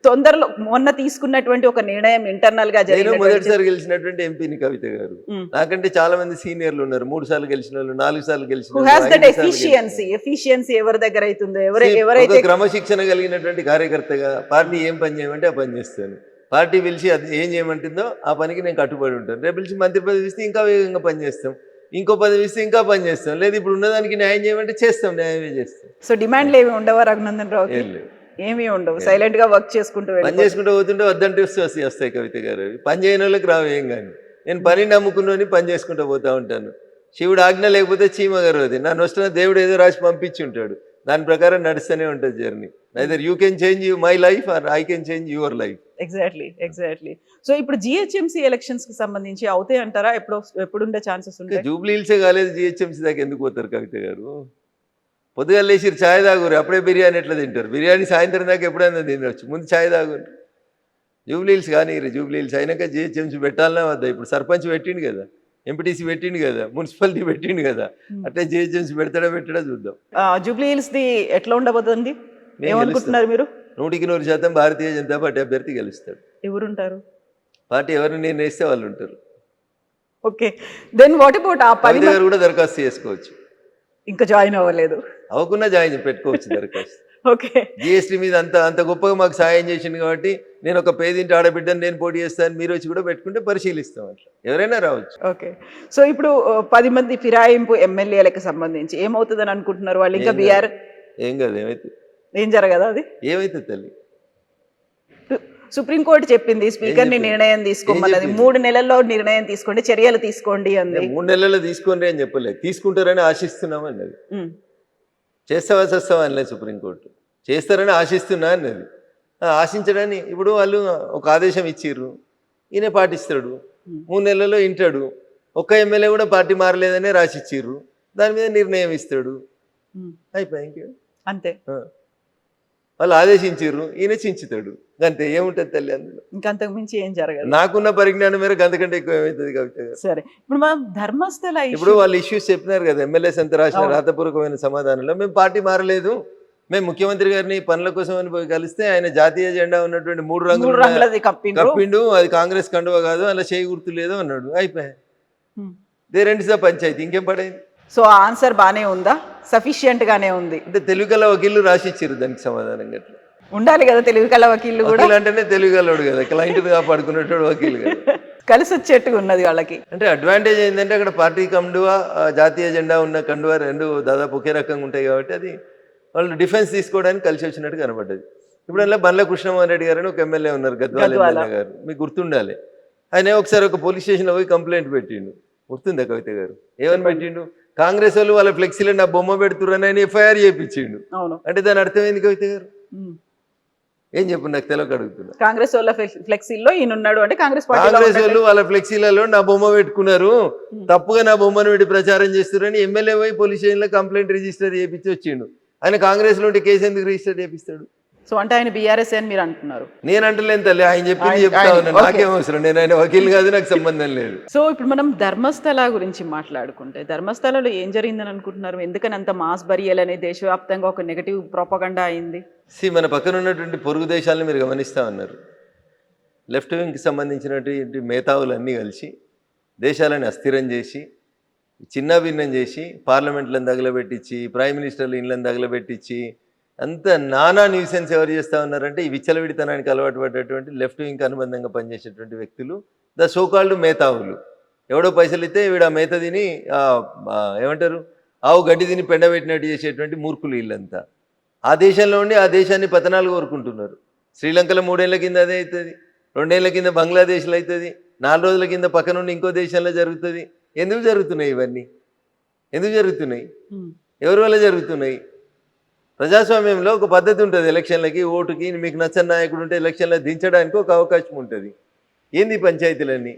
Speaker 2: తొందరలో మొన్న తీసుకున్నటువంటి ఒక నిర్ణయం ఇంటర్నల్ గా
Speaker 3: నేను మొదటిసారి గెలిచినటువంటి ఎంపీని కవిత గారు. నాకంటే చాలా మంది సీనియర్లు ఉన్నారు, 3 సార్లు గెలిచిన వాళ్ళు, 4 సార్లు గెలిచిన.
Speaker 2: ఎఫిషియన్సీ ఎవరి దగ్గర అవుతుందో, ఎవరైతే
Speaker 3: క్రమశిక్షణ కలిగినటువంటి కార్యకర్తగా పార్టీ ఏం పని చేయమంటే ఆ పని చేస్తాను. పార్టీ పిలిచి అది ఏం చేయమంటుందో ఆ పనికి నేను కట్టుబడి ఉంటాను. రేపు పిలిచి మంత్రి పదవి ఇస్తే ఇంకా వేగంగా పనిచేస్తాం, ఇంకో పదవి ఇస్తే ఇంకా పని చేస్తాం. లేదు ఇప్పుడు ఉన్నదానికి న్యాయం చేయమంటే చేస్తాం, న్యాయమే చేస్తాం.
Speaker 2: సో డిమాండ్లు ఏమి ఉండవా రఘునందన్ రావు? ఏమీ ఉండవు, సైలెంట్ గా వర్క్ చేసుకుంటూ
Speaker 3: పని చేసుకుంటూ పోతుంటే వద్దంటే వస్తాయి కవిత గారు. పని చేయని వాళ్ళకి రావు ఏం కానీ. నేను పని నమ్ముకున్నాని పని చేసుకుంటూ పోతూ ఉంటాను. శివుడు ఆజ్ఞ లేకపోతే చీమ గారు అది నన్ను వస్తున్న దేవుడు ఏదో రాసి పంపించి ఉంటాడు, దాని ప్రకారం నడుస్తూనే ఉంటుంది journey. Neither you can change my life or I can change your life.
Speaker 2: Exactly. So ఇప్పుడు జిహెచ్ఎంసీ ఎలక్షన్స్ కి సంబంధించి అవుతాయి అంటారా? ఎప్పుడుండే ఛాన్సెస్ ఉంటాయి?
Speaker 3: జూబ్లీ హిల్సే కాలేదు, జిహెచ్ఎంసీ దాకా ఎందుకు పోతారు కవిత గారు? పొద్దుగా లేచి ఛాయ్ తాగురు, అప్పుడే బిర్యానీ ఎట్లా తింటారు? బిర్యానీ సాయంత్రం దాకా ఎప్పుడైనా తినవచ్చు, ముందు ఛాయ్ తాగురు. జూబ్లీ హిల్స్ కానీ జూబ్లీ హిల్స్ అయినాక జిహెచ్ఎంసీ పెట్టాలన్నా వద్దా? ఇప్పుడు సర్పంచ్ పెట్టిండు కదా, ఎంపీటీసీ పెట్టిండు కదా, మున్సిపాలిటీ పెట్టిండు కదా, అట్లా జిహెచ్ఎంసీ పెట్టడా చూద్దాం.
Speaker 2: జూబ్లీ హిల్స్ ది ఎట్లా ఉండబోతుంది ఏమనుకుంటున్నారు మీరు?
Speaker 3: 100% భారతీయ జనతా పార్టీ అభ్యర్థి గెలుస్తాడు.
Speaker 2: ఎవరుంటారు?
Speaker 3: పార్టీ ఎవరిని నిర్ణయిస్తే వాళ్ళు ఉంటారు.
Speaker 2: ఓకే, దెన్ వాట్ అబౌట్ ఆ 10
Speaker 3: గారు కూడా దరఖాస్తు చేసుకోవచ్చు.
Speaker 2: ఇంకా జాయిన్ అవ్వలేదు,
Speaker 3: అవ్వకుండా జాయిన్ పెట్టుకోవచ్చు దరఖాస్తు.
Speaker 2: ఓకే,
Speaker 3: జిఎస్టీ మీద అంత గొప్పగా మాకు సాయం చేసింది కాబట్టి నేను ఒక పేదింటి ఆడబిడ్డను నేను పోటీ చేస్తాను, మీరు వచ్చి కూడా పెట్టుకుంటే పరిశీలిస్తాం, అట్లా ఎవరైనా రావచ్చు.
Speaker 2: ఓకే, సో ఇప్పుడు 10 మంది ఫిరాయింపు ఎమ్మెల్యేలకు సంబంధించి ఏమవుతుందని అనుకుంటున్నారు వాళ్ళు? ఇంకా బీఆర్
Speaker 3: ఏం కాదు,
Speaker 2: ఏం జరగదా? అది
Speaker 3: ఏమైతుంది తల్లి?
Speaker 2: సుప్రీంకోర్టు చెప్పింది స్పీకర్ని నిర్ణయం తీసుకోమన్నది. 3 నెలల్లో నిర్ణయం తీసుకోండి, చర్యలు తీసుకోండి అంది.
Speaker 3: 3 నెలల్లో తీసుకోండి అని చెప్పలేదు, తీసుకుంటారని ఆశిస్తున్నాం అన్నది. చేస్తావా చేస్తావా అనలేదు సుప్రీంకోర్టు, చేస్తారని ఆశిస్తున్నా అన్నది. ఆశించడాన్ని ఇప్పుడు వాళ్ళు ఒక ఆదేశం ఇచ్చిర్రు, ఈయన పాటిస్తాడు, 3 నెలల్లో వింటాడు. ఒక్క ఎమ్మెల్యే కూడా పార్టీ మారలేదనే రాసిచ్చిర్రు, దాని మీద నిర్ణయం ఇస్తాడు, అయిపోయి ఇంకే
Speaker 2: అంతే.
Speaker 3: వాళ్ళు ఆదేశించారు, ఈయన చించుతాడు, అంతే. ఏముంటుంది తల్లి అందులో?
Speaker 2: ఇంకంతకు మించి ఏం జరగదు.
Speaker 3: నాకున్న పరిజ్ఞానం మేరకు అంతకంటే ఎక్కువ ఏమవుతుంది కవిత?
Speaker 2: సరే, ఇప్పుడు మనం ధర్మస్థల
Speaker 3: ఇప్పుడు వాళ్ళు ఇష్యూస్ చెప్పినారు కదా, ఎమ్మెల్యేస్ అంతా రాసిన రాతపూర్వకమైన సమాధానంలో మేము పార్టీ మారలేదు, మేము ముఖ్యమంత్రి గారిని పనుల కోసం అని పోయి కలిస్తే ఆయన జాతీయ జెండా ఉన్నటువంటి 3 రంగులు కప్పిండు, అది కాంగ్రెస్ కండువ కాదు, అలా చేయి గుర్తు లేదు అన్నాడు, అయిపోయాయి. దే రెండుసా పంచాయతీ, ఇంకేం పడైంది?
Speaker 2: సో ఆన్సర్ బానే ఉందా? సఫిషియంట్ గానే ఉంది
Speaker 3: అంటే తెలుగు కల వకీళ్ళు రాసిచ్చారు దానికి సమాధానం. గట్లా
Speaker 2: ఉండాలి కదా తెలుగు కల వకీళ్ళు కూడా.
Speaker 3: అంటేనే తెలుగు కలవాడు కదా, క్లయింట్ కాపాడుకునేటోడు వకీలు కదా.
Speaker 2: కలిసి వచ్చేట్టుగా ఉన్నది వాళ్ళకి.
Speaker 3: అంటే అడ్వాంటేజ్ ఏంటంటే అక్కడ పార్టీ కండువా, జాతీయ జెండా ఉన్న కండువా రెండు దాదాపు ఒకే రకంగా ఉంటాయి కాబట్టి అది వాళ్ళు డిఫెన్స్ తీసుకోవడానికి కలిసి వచ్చినట్టు కనబడ్డది. ఇప్పుడు అలా బండ్ల కృష్ణమోహన్ రెడ్డి గారు అని ఒక ఎమ్మెల్యే ఉన్నారు, గద్వాల ఎమ్మెల్యే గారు, మీకు గుర్తుండాలి. ఆయన ఒకసారి ఒక పోలీస్ స్టేషన్లో పోయి కంప్లైంట్ పెట్టిండు, గుర్తుందా కవిత గారు? ఏమని పెట్టిండు? కాంగ్రెస్ వాళ్ళు వాళ్ళ ఫ్లెక్సీలో నా బొమ్మ పెడుతుర్రని ఆయన ఎఫ్ఐఆర్ చేయించిండు. అంటే దాని అర్థమైంది కవిత గారు? ఏం చెప్పు నాకు తెలియక అడుగుతున్నా.
Speaker 2: కాంగ్రెస్ వాళ్ళ ఫ్లెక్సీల్లో ఈయన ఉన్నాడు అంటే కాంగ్రెస్
Speaker 3: కాంగ్రెస్
Speaker 2: పార్టీ
Speaker 3: వాళ్ళు వాళ్ళ ఫ్లెక్సీలలో నా బొమ్మ పెట్టుకున్నారు, తప్పుగా నా బొమ్మను పెట్టి ప్రచారం చేస్తున్నారని ఎమ్మెల్యే పోయి పోలీస్ స్టేషన్లో కంప్లైంట్ రిజిస్టర్ చేయించి వచ్చిండు. ఆయన కాంగ్రెస్లో ఉంటే కేసు ఎందుకు రిజిస్టర్ చేపిస్తాడు?
Speaker 2: సో అంటే ఆయన బీఆర్ఎస్ అని మీరు అంటున్నారు.
Speaker 3: నేను అంటలేను తల్లి, ఆయన చెప్పింది చెప్తా ఉన్నాను. నాకేం అవసరం, నేను ఆయన వకీల్ కాదు, నాకు సంబంధం లేదు.
Speaker 2: సో ఇప్పుడు మనం ధర్మస్థల గురించి మాట్లాడుకుంటే ధర్మస్థలలో ఏం జరిగిందని అనుకుంటున్నారు? ఎందుకని అంత మాస్ బరియల్ అనే దేశవ్యాప్తంగా ఒక నెగటివ్ ప్రొపగండా అయింది?
Speaker 3: మన పక్కన ఉన్నటువంటి పొరుగు దేశాలను మీరు గమనిస్తూ ఉన్నారు. లెఫ్ట్ వింగ్కి సంబంధించినటువంటి మేధావులన్నీ కలిసి దేశాలను అస్థిరం చేసి చిన్న భిన్నం చేసి పార్లమెంట్లను తగలబెట్టించి ప్రైమ్ మినిస్టర్లు ఇళ్ళని తగలబెట్టించి అంత నానా న్యూసెన్స్ ఎవరు చేస్తూ ఉన్నారంటే ఈ విచ్చలవిడితనానికి అలవాటు పడ్డటువంటి లెఫ్ట్ వింగ్కి అనుబంధంగా పనిచేసేటువంటి వ్యక్తులు, ద సోకాల్డ్ మేధావులు. ఎవడో పైసలు ఇస్తే వీడు ఆ మేత తిని ఏమంటారు ఆవు గడ్డి తిని పెండబెట్టినట్టు చేసేటువంటి మూర్ఖులు వీళ్ళంతా. ఆ దేశంలో ఉండి ఆ దేశాన్ని పతనాలు కోరుకుంటున్నారు. శ్రీలంకలో 3 ఏళ్ల కింద అదే అవుతుంది, 2 ఏళ్ల కింద బంగ్లాదేశ్లో అవుతుంది, 4 రోజుల కింద పక్క నుండి ఇంకో దేశంలో జరుగుతుంది. ఎందుకు జరుగుతున్నాయి ఇవన్నీ? ఎందుకు జరుగుతున్నాయి? ఎవరి వల్ల జరుగుతున్నాయి? ప్రజాస్వామ్యంలో ఒక పద్ధతి ఉంటుంది. ఎలక్షన్లకి ఓటుకి మీకు నచ్చని నాయకుడు ఉంటే ఎలక్షన్లో దించడానికి ఒక అవకాశం ఉంటుంది. ఏంది పంచాయతీలన్నీ?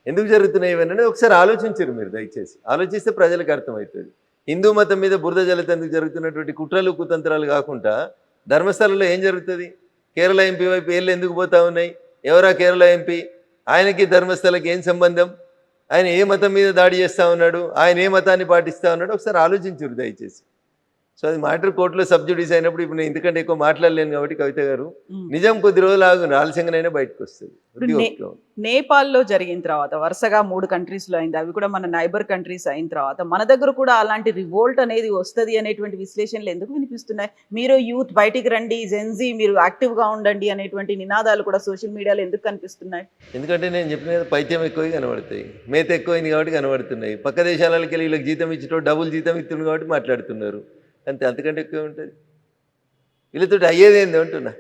Speaker 3: ఎందుకు జరుగుతున్నాయి ఇవన్నీ ఒకసారి ఆలోచించరు మీరు. దయచేసి ఆలోచిస్తే ప్రజలకు అర్థమవుతుంది. హిందూ మతం మీద బురద జల్లతందుకు జరుగుతున్నటువంటి కుట్రలు కుతంత్రాలు కాకుండా ధర్మస్థలంలో ఏం జరుగుతుంది? కేరళ ఎంపీ వైపు ఏళ్ళు ఎందుకు పోతా ఉన్నాయి? ఎవరా కేరళ ఎంపీ? ఆయనకి ధర్మస్థలకి ఏం సంబంధం? ఆయన ఏ మతం మీద దాడి చేస్తూ ఉన్నాడు? ఆయన ఏ మతాన్ని పాటిస్తూ ఉన్నాడు? ఒకసారి ఆలోచించరు దయచేసి. సో అది మ్యాటర్ కోర్టులో సబ్జుడీస్ అయినప్పుడు ఇప్పుడు నేను ఎందుకంటే ఎక్కువ మాట్లాడలేను కాబట్టి కవిత గారు నిజం కొద్ది రోజులు ఆగు, ఆలస్యంగానైనా బయటకు వస్తుంది.
Speaker 2: నేపాల్లో జరిగిన తర్వాత వరుసగా 3 కంట్రీస్లో అయింది, అవి కూడా మన నైబర్ కంట్రీస్ అయిన తర్వాత మన దగ్గర కూడా అలాంటి రివోల్ట్ అనేది వస్తుంది అనేటువంటి విశ్లేషణలు ఎందుకు వినిపిస్తున్నాయి? మీరు యూత్ బయటికి రండి, జెన్జీ మీరు యాక్టివ్గా ఉండండి అనేటువంటి నినాదాలు కూడా సోషల్ మీడియాలో ఎందుకు కనిపిస్తున్నాయి?
Speaker 3: ఎందుకంటే నేను చెప్పిన కదా, పైత్యం ఎక్కువ కనబడతాయి, మేత ఎక్కువైంది కాబట్టి కనబడుతున్నాయి. పక్క దేశాలకి వెళ్ళి వీళ్ళకి జీతం ఇచ్చేటో డబుల్ జీతం ఇస్తుంది కాబట్టి మాట్లాడుతున్నారు అంతే, అంతకంటే ఎక్కువ ఉంటుంది. వీళ్ళతో అయ్యేది ఏంది అంటున్నా,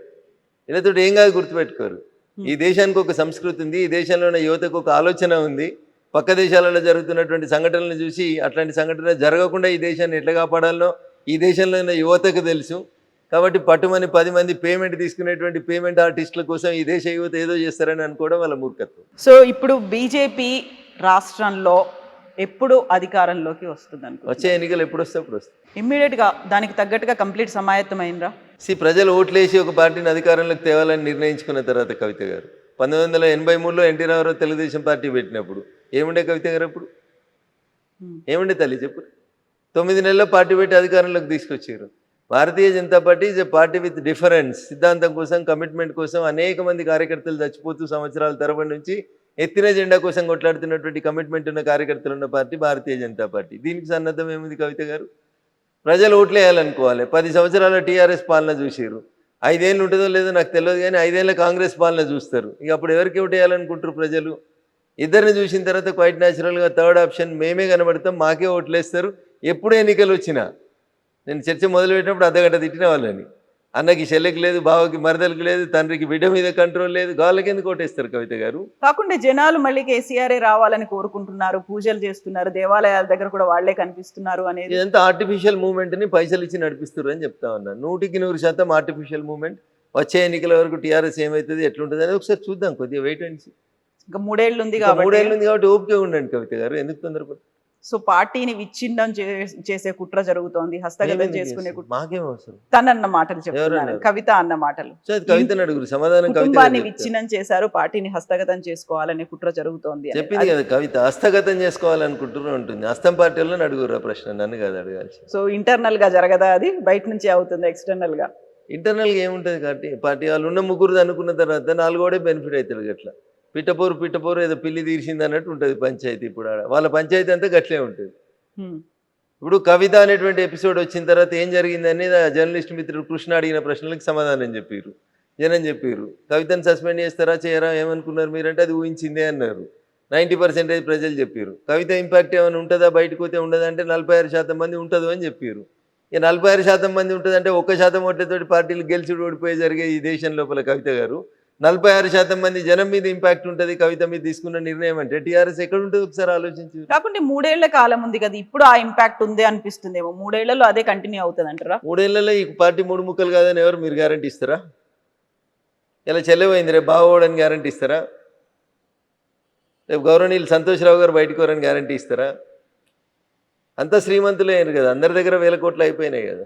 Speaker 3: వీళ్ళతో ఏం కాదు గుర్తుపెట్టుకోరు. ఈ దేశానికి ఒక సంస్కృతి ఉంది, ఈ దేశంలో ఉన్న యువతకు ఒక ఆలోచన ఉంది. పక్క దేశాలలో జరుగుతున్నటువంటి సంఘటనలను చూసి అట్లాంటి సంఘటన జరగకుండా ఈ దేశాన్ని ఎట్లా కాపాడాలో ఈ దేశంలో ఉన్న యువతకు తెలుసు. కాబట్టి పట్టుమని 10 మంది పేమెంట్ తీసుకునేటువంటి పేమెంట్ ఆర్టిస్టుల కోసం ఈ దేశ యువత ఏదో చేస్తారని అనుకోవడం వాళ్ళ మూర్ఖత్వం.
Speaker 2: సో ఇప్పుడు బీజేపీ రాష్ట్రంలో ఎప్పుడు అధికారంలోకి వస్తుంది అనుకో?
Speaker 3: వచ్చే ఎన్నికలు ఎప్పుడు వస్తే అప్పుడు వస్తాయి.
Speaker 2: ఇమ్మీడియట్గా దానికి తగ్గట్టుగా కంప్లీట్ సమాయత్తమైనరా?
Speaker 3: ప్రజలు ఓట్లేసి ఒక పార్టీని అధికారంలోకి తేవాలని నిర్ణయించుకున్న తర్వాత కవిత గారు 1983లో ఎన్టీ రామారావు తెలుగుదేశం పార్టీ పెట్టినప్పుడు ఏముండే కవిత గారు? అప్పుడు ఏముండే తల్లి చెప్పు? 9 నెలల్లో పార్టీ పెట్టి అధికారంలోకి తీసుకొచ్చారు. Bharatiya Janata Party is a party with difference. సిద్ధాంతం కోసం, కమిట్మెంట్ కోసం అనేక మంది కార్యకర్తలు చచ్చిపోతూ సంవత్సరాల తరబడి నుంచి ఎత్తిన జెండా కోసం కొట్లాడుతున్నటువంటి కమిట్మెంట్ ఉన్న కార్యకర్తలు ఉన్న పార్టీ భారతీయ జనతా పార్టీ. దీనికి సన్నద్ధం ఏముంది కవిత గారు? ప్రజలు ఓట్లేయాలనుకోవాలి. 10 సంవత్సరాల టీఆర్ఎస్ పాలన చూసారు. 5 ఏళ్ళు ఉంటుందో లేదో నాకు తెలియదు కానీ 5 ఏళ్ళ కాంగ్రెస్ పాలన చూస్తారు. ఇక అప్పుడు ఎవరికి ఓటేయాలనుకుంటారు ప్రజలు? ఇద్దరిని చూసిన తర్వాత క్వైట్ న్యాచురల్గా థర్డ్ ఆప్షన్ మేమే కనబడతాం, మాకే ఓట్లేస్తారు. ఎప్పుడు ఎన్నికలు వచ్చినా నేను చర్చ మొదలుపెట్టినప్పుడు అర్ధగంట తిట్టిన వాళ్ళని. అన్నకి చెల్లెకి లేదు, బావకి మరదలకి లేదు, తండ్రికి బిడ్డ మీద కంట్రోల్ లేదు, గాళ్ళకి ఎందుకు ఓటేస్తారు కవిత గారు?
Speaker 2: కాకుండా జనాలు మళ్ళీ కేసీఆరే రావాలని కోరుకుంటున్నారు, పూజలు చేస్తున్నారు, దేవాలయాల దగ్గర కూడా వాళ్లే కనిపిస్తున్నారు అనేది
Speaker 3: ఇదంతా ఆర్టిఫిషియల్ మూవ్మెంట్ని పైసలు ఇచ్చి నడిపిస్తారు అని చెప్తా ఉన్నాను. 100% ఆర్టిఫిషియల్ మూవ్మెంట్. వచ్చే ఎన్నికల వరకు టీఆర్ఎస్ ఏమవుతుంది, ఎట్లుంటుంది అనేది ఒకసారి చూద్దాం. కొద్దిగా వెయిట్ అండ్ సీ.
Speaker 2: ఇంకా 3 ఏళ్ళు ఉంది
Speaker 3: కాబట్టి ఓపిక ఉండండి కవిత గారు, ఎందుకు తొందరపడి.
Speaker 2: సో పార్టీని విచ్ఛిన్నం చేసే కుట్ర జరుగుతోంది, హస్తగతం చేసుకునే కుట్ర.
Speaker 3: మాకేం అవసరం?
Speaker 2: తనన్న మాటలు చెప్తున్నారు, కవిత అన్న మాటలు.
Speaker 3: కవిత అడుగురు సమాధానం.
Speaker 2: కుటుంబాన్ని విచ్ఛిన్నం చేశారు, పార్టీని హస్తగతం చేసుకోవాలనే కుట్ర జరుగుతోంది
Speaker 3: చెప్పింది కదా కవిత. హస్తగతం చేసుకోవాలనుకుంటున్నా ఉంటుంది. హస్తం పార్టీలో అడుగురు ప్రశ్న, నన్ను కాదు అడగాల్సి.
Speaker 2: సో ఇంటర్నల్ గా జరగదా అది? బయట నుంచి అవుతుంది ఎక్స్టర్నల్ గా?
Speaker 3: ఇంటర్నల్గా ఏముంటుంది కాబట్టి పార్టీ వాళ్ళు ఉన్న 3 అనుకున్న తర్వాత 4 బెనిఫిట్ అవుతుంది. గట్లా పిట్టపోరు ఏదో పిల్లి తీర్చింది అన్నట్టు ఉంటుంది పంచాయతీ. ఇప్పుడు వాళ్ళ పంచాయతీ అంతా గట్లే ఉంటుంది. ఇప్పుడు కవిత అనేటువంటి ఎపిసోడ్ వచ్చిన తర్వాత ఏం జరిగిందని జర్నలిస్ట్ మిత్రుడు కృష్ణ అడిగిన ప్రశ్నలకు సమాధానం చెప్పారు, జనం చెప్పారు. కవితను సస్పెండ్ చేస్తారా చేయరా ఏమనుకున్నారు మీరంటే అది ఊహించిందే అన్నారు. 90% ప్రజలు చెప్పారు. కవిత ఇంపాక్ట్ ఏమైనా ఉంటుందా, బయటకు పోతే ఉండదంటే 46% మంది ఉంటుంది అని చెప్పారు. ఇక 46% మంది ఉంటుందంటే 1% ఓట్లతోటి పార్టీలు గెలిచి ఓడిపోయి జరిగే ఈ దేశం లోపల కవిత గారు 46% మంది జనం మీద ఇంపాక్ట్ ఉంటుంది కవిత మీద తీసుకున్న నిర్ణయం అంటే టీఆర్ఎస్ ఎక్కడ ఉంటుంది ఒకసారి ఆలోచించు.
Speaker 2: కాకుంటే 3 ఏళ్ల కాలం ఉంది కదా, ఇప్పుడు ఆ ఇంపాక్ట్ ఉంది అనిపిస్తుందేమో. 3 ఏళ్లలో అదే కంటిన్యూ అవుతుంది అంటారా?
Speaker 3: 3 ఏళ్లలో ఈ పార్టీ 3 ముక్కలు కాదని ఎవరు మీరు గ్యారంటీ ఇస్తారా? ఇలా చెల్లెపోయింది రేపు బాగోవడానికి గ్యారంటీ ఇస్తారా? రేపు గౌరవనీయులు సంతోష్రావు గారు బయటకు వరని గ్యారంటీ ఇస్తారా? అంతా శ్రీమంతులే అయినారు కదా, అందరి దగ్గర 1000 కోట్లు అయిపోయినాయి కదా.